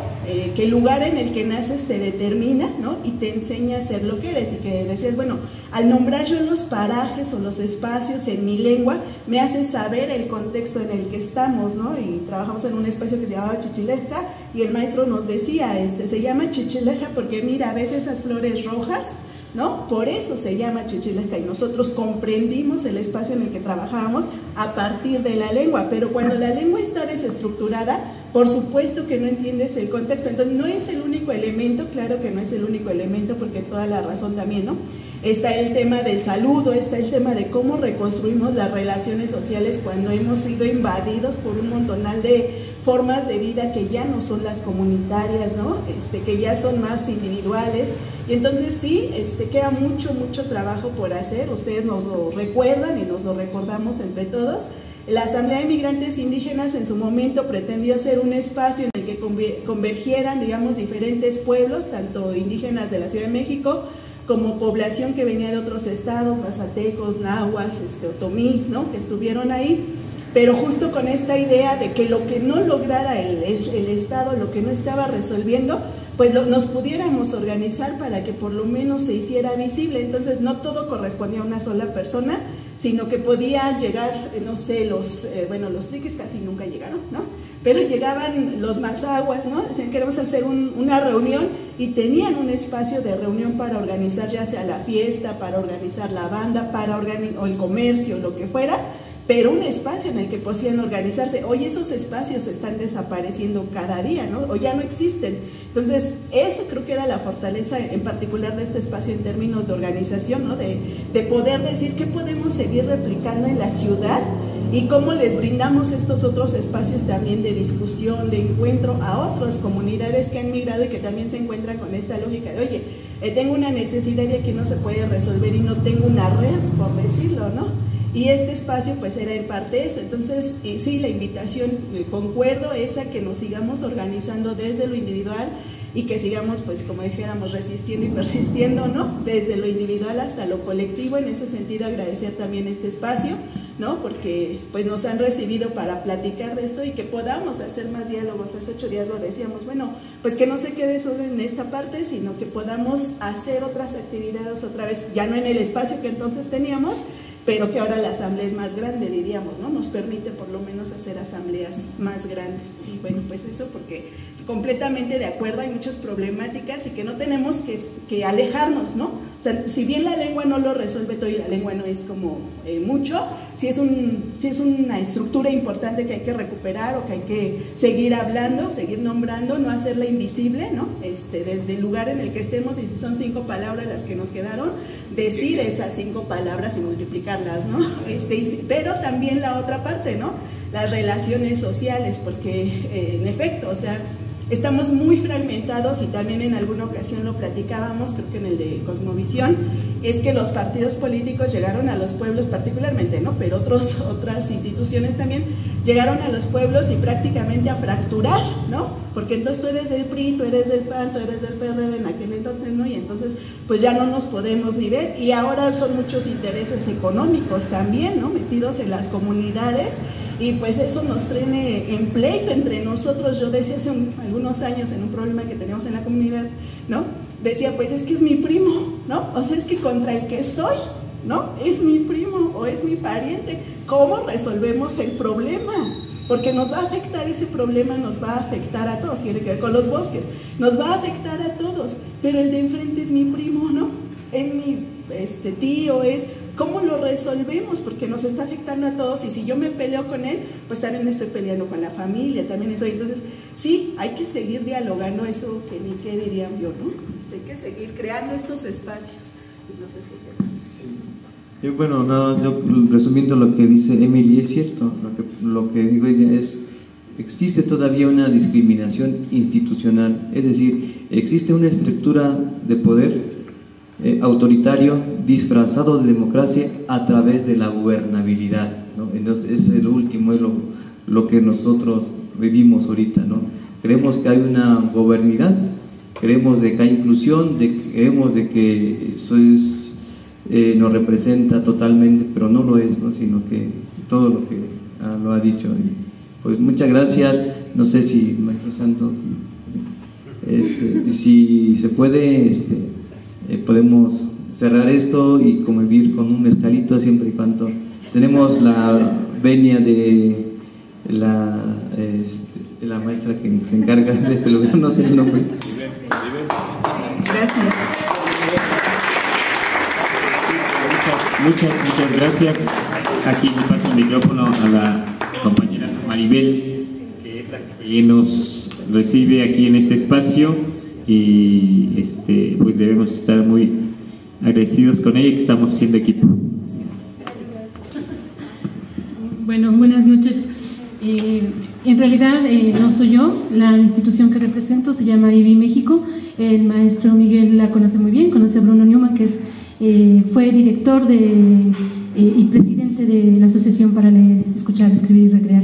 que el lugar en el que naces te determina, ¿no? Y te enseña a ser lo que eres. Y que decías, bueno, al nombrar yo los parajes o los espacios en mi lengua, me hace saber el contexto en el que estamos, ¿no? Y trabajamos en un espacio que se llamaba Chichileja, y el maestro nos decía, se llama Chichileja porque mira, a veces esas flores rojas, ¿no? Por eso se llama Chichileja, y nosotros comprendimos el espacio en el que trabajábamos a partir de la lengua. Pero cuando la lengua está desestructurada, por supuesto que no entiendes el contexto. Entonces no es el único elemento, claro que no es el único elemento, porque toda la razón también, ¿no? Está el tema del saludo, está el tema de cómo reconstruimos las relaciones sociales cuando hemos sido invadidos por un montonal de formas de vida que ya no son las comunitarias, ¿no? Que ya son más individuales. Y entonces sí, queda mucho trabajo por hacer. Ustedes nos lo recuerdan y nos lo recordamos entre todos. La Asamblea de Migrantes Indígenas en su momento pretendió ser un espacio en el que convergieran, digamos, diferentes pueblos, tanto indígenas de la Ciudad de México como población que venía de otros estados, mazatecos, nahuas, otomís, ¿no? Que estuvieron ahí, pero justo con esta idea de que lo que no lograra el Estado, lo que no estaba resolviendo, pues nos pudiéramos organizar para que por lo menos se hiciera visible. Entonces no todo correspondía a una sola persona, sino que podía llegar, no sé, los triquis casi nunca llegaron, ¿no? Pero llegaban los mazaguas, ¿no? Decían, queremos hacer una reunión, y tenían un espacio de reunión para organizar ya sea la fiesta, para organizar la banda, o el comercio, lo que fuera, pero un espacio en el que podían organizarse. Hoy esos espacios están desapareciendo cada día, ¿no? O ya no existen. Entonces, eso creo que era la fortaleza en particular de este espacio en términos de organización, ¿no? De poder decir qué podemos seguir replicando en la ciudad y cómo les brindamos estos otros espacios también de discusión, de encuentro a otras comunidades que han migrado y que también se encuentran con esta lógica de, oye, tengo una necesidad y aquí no se puede resolver y no tengo una red, por decirlo, ¿no? Y este espacio pues era en parte eso. Entonces sí, la invitación, concuerdo, es a que nos sigamos organizando desde lo individual y que sigamos, pues como dijéramos, resistiendo y persistiendo, ¿no? Desde lo individual hasta lo colectivo. En ese sentido agradecer también este espacio, ¿no? Porque pues nos han recibido para platicar de esto y que podamos hacer más diálogos. Hace 8 días lo decíamos, bueno, pues que no se quede solo en esta parte, sino que podamos hacer otras actividades otra vez, ya no en el espacio que entonces teníamos, pero que ahora la asamblea es más grande, diríamos, ¿no? Nos permite por lo menos hacer asambleas más grandes. Y bueno, pues eso, porque completamente de acuerdo, hay muchas problemáticas y que no tenemos que alejarnos, ¿no? O sea, si bien la lengua no lo resuelve todo y la lengua no es como mucho, sí es una estructura importante que hay que recuperar o que hay que seguir hablando, seguir nombrando, no hacerla invisible, ¿no? Desde el lugar en el que estemos, y si son 5 palabras las que nos quedaron, decir esas 5 palabras y multiplicarlas, ¿no? Pero también la otra parte, ¿no? Las relaciones sociales, porque en efecto, o sea, estamos muy fragmentados y también en alguna ocasión lo platicábamos, creo que en el de Cosmovisión, es que los partidos políticos llegaron a los pueblos particularmente, ¿no? Pero otras instituciones también llegaron a los pueblos y prácticamente a fracturar, ¿no? Porque entonces tú eres del PRI, tú eres del PAN, tú eres del PRD en aquel entonces, ¿no? Y entonces pues ya no nos podemos ni ver, y ahora son muchos intereses económicos también, ¿no? Metidos en las comunidades. Y pues eso nos trae en pleito entre nosotros. Yo decía hace algunos años en un problema que teníamos en la comunidad, ¿no? Decía, pues es que es mi primo, ¿no? O sea, es que contra el que estoy, ¿no? Es mi primo o es mi pariente. ¿Cómo resolvemos el problema? Porque nos va a afectar ese problema, nos va a afectar a todos, tiene que ver con los bosques, nos va a afectar a todos, pero el de enfrente es mi primo, ¿no? Es mi tío, es... ¿Cómo lo resolvemos? Porque nos está afectando a todos, y si yo me peleo con él, pues también estoy peleando con la familia, también eso. Entonces, sí, hay que seguir dialogando, eso que ni qué dirían yo, ¿no? Hay que seguir creando estos espacios. No sé si bueno, no, yo, resumiendo lo que dice Emily, es cierto, lo que digo ella es, existe todavía una discriminación institucional, es decir, existe una estructura de poder autoritario disfrazado de democracia a través de la gobernabilidad, ¿no? Entonces es el último, es lo que nosotros vivimos ahorita, ¿no? Creemos que hay una gobernabilidad, creemos de que hay inclusión, creemos de que eso nos representa totalmente, pero no lo es, ¿no? Sino que todo lo que lo ha dicho. Pues muchas gracias. No sé si Maestro Santos, si se puede, podemos cerrar esto y convivir con un mezcalito siempre y cuando tenemos la venia de la maestra que se encarga de este lugar, no sé el nombre. Gracias. Muchas gracias. Aquí le paso el micrófono a la compañera Maribel, que es la que nos recibe aquí en este espacio, y pues debemos estar muy agradecidos con ella, que estamos siendo equipo. Bueno, buenas noches. En realidad no soy yo, la institución que represento se llama IBI México. El maestro Miguel la conoce muy bien, conoce a Bruno Newman, que fue director y presidente de la Asociación para Leer, Escuchar, Escribir y Recrear,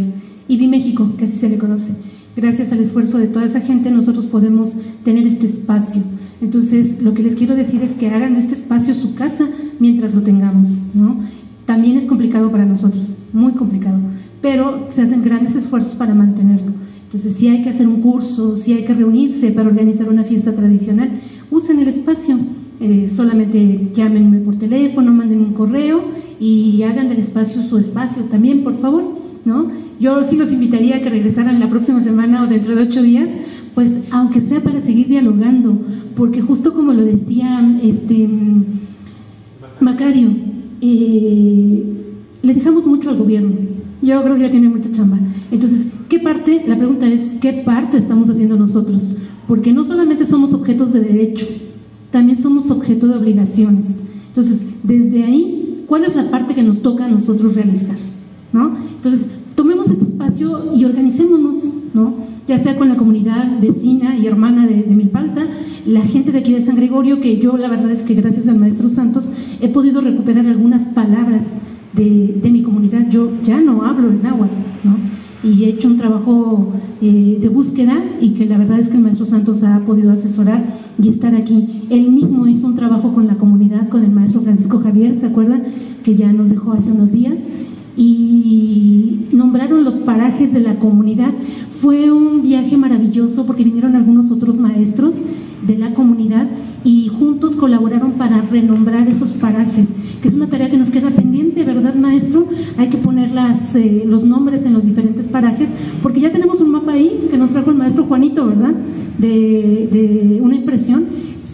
IBI México, que así se le conoce. Gracias al esfuerzo de toda esa gente nosotros podemos tener este espacio. Entonces, lo que les quiero decir es que hagan de este espacio su casa mientras lo tengamos, ¿no? También es complicado para nosotros, muy complicado, pero se hacen grandes esfuerzos para mantenerlo. Entonces, si hay que hacer un curso, si hay que reunirse para organizar una fiesta tradicional, usen el espacio. Solamente llámenme por teléfono, manden un correo y hagan del espacio su espacio también, por favor, ¿no? Yo sí los invitaría a que regresaran la próxima semana o dentro de 8 días, pues aunque sea para seguir dialogando, porque justo como lo decía Macario, le dejamos mucho al gobierno. Yo creo que ya tiene mucha chamba. Entonces, la pregunta es, ¿qué parte estamos haciendo nosotros? Porque no solamente somos objetos de derecho, también somos objeto de obligaciones. Entonces, desde ahí, ¿cuál es la parte que nos toca a nosotros realizar? ¿No? Entonces, tomemos este espacio y organicémonos, ¿no? Ya sea con la comunidad vecina y hermana de Milpalta, la gente de aquí de San Gregorio, que yo la verdad es que gracias al maestro Santos he podido recuperar algunas palabras de mi comunidad. Yo ya no hablo en náhuatl, ¿no? Y he hecho un trabajo de búsqueda, y que la verdad es que el maestro Santos ha podido asesorar y estar aquí. Él mismo hizo un trabajo con la comunidad, con el maestro Francisco Javier, ¿se acuerdan? Que ya nos dejó hace unos días, y nombraron los parajes de la comunidad. Fue un viaje maravilloso porque vinieron algunos otros maestros de la comunidad y juntos colaboraron para renombrar esos parajes, que es una tarea que nos queda pendiente, ¿verdad, maestro? Hay que poner los nombres en los diferentes parajes, porque ya tenemos un mapa ahí que nos trajo el maestro Juanito, ¿verdad? De una impresión,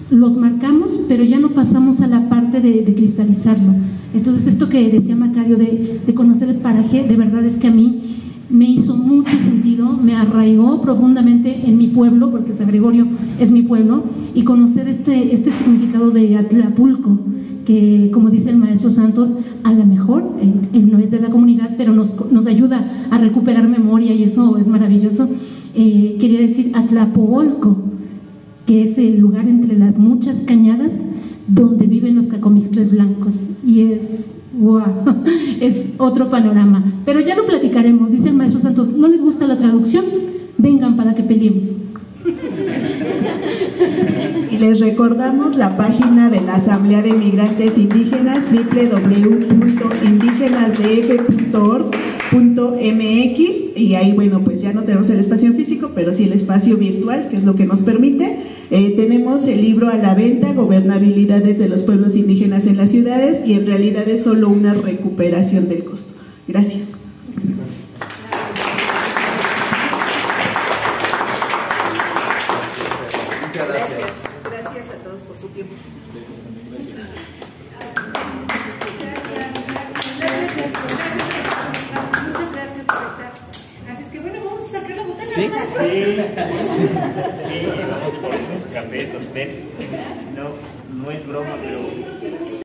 los marcamos, pero ya no pasamos a la parte de cristalizarlo. Entonces, esto que decía Macario de conocer el paraje, de verdad es que a mí me hizo mucho sentido, me arraigó profundamente en mi pueblo, porque San Gregorio es mi pueblo, y conocer este significado de Atlapulco, que como dice el maestro Santos, a lo mejor él no es de la comunidad, pero nos ayuda a recuperar memoria y eso es maravilloso. Quería decir Atlapoolco, que es el lugar entre las muchas cañadas donde viven los cacomixtles blancos, y es wow, es otro panorama, pero ya lo platicaremos. Dice el maestro Santos, ¿no les gusta la traducción? Vengan para que peleemos. Y les recordamos la página de la Asamblea de Migrantes Indígenas, www.indigenasdf.org.mx, y ahí, bueno, pues ya no tenemos el espacio en físico, pero sí el espacio virtual, que es lo que nos permite. Tenemos el libro a la venta, Gobernabilidades de los Pueblos Indígenas en las Ciudades, y en realidad es solo una recuperación del costo. Gracias. Gracias a todos por su tiempo. Muchas gracias por estar. Así es que bueno, vamos a sacar la botella. Sí, vamos por unos cafés, los tés. No es broma, pero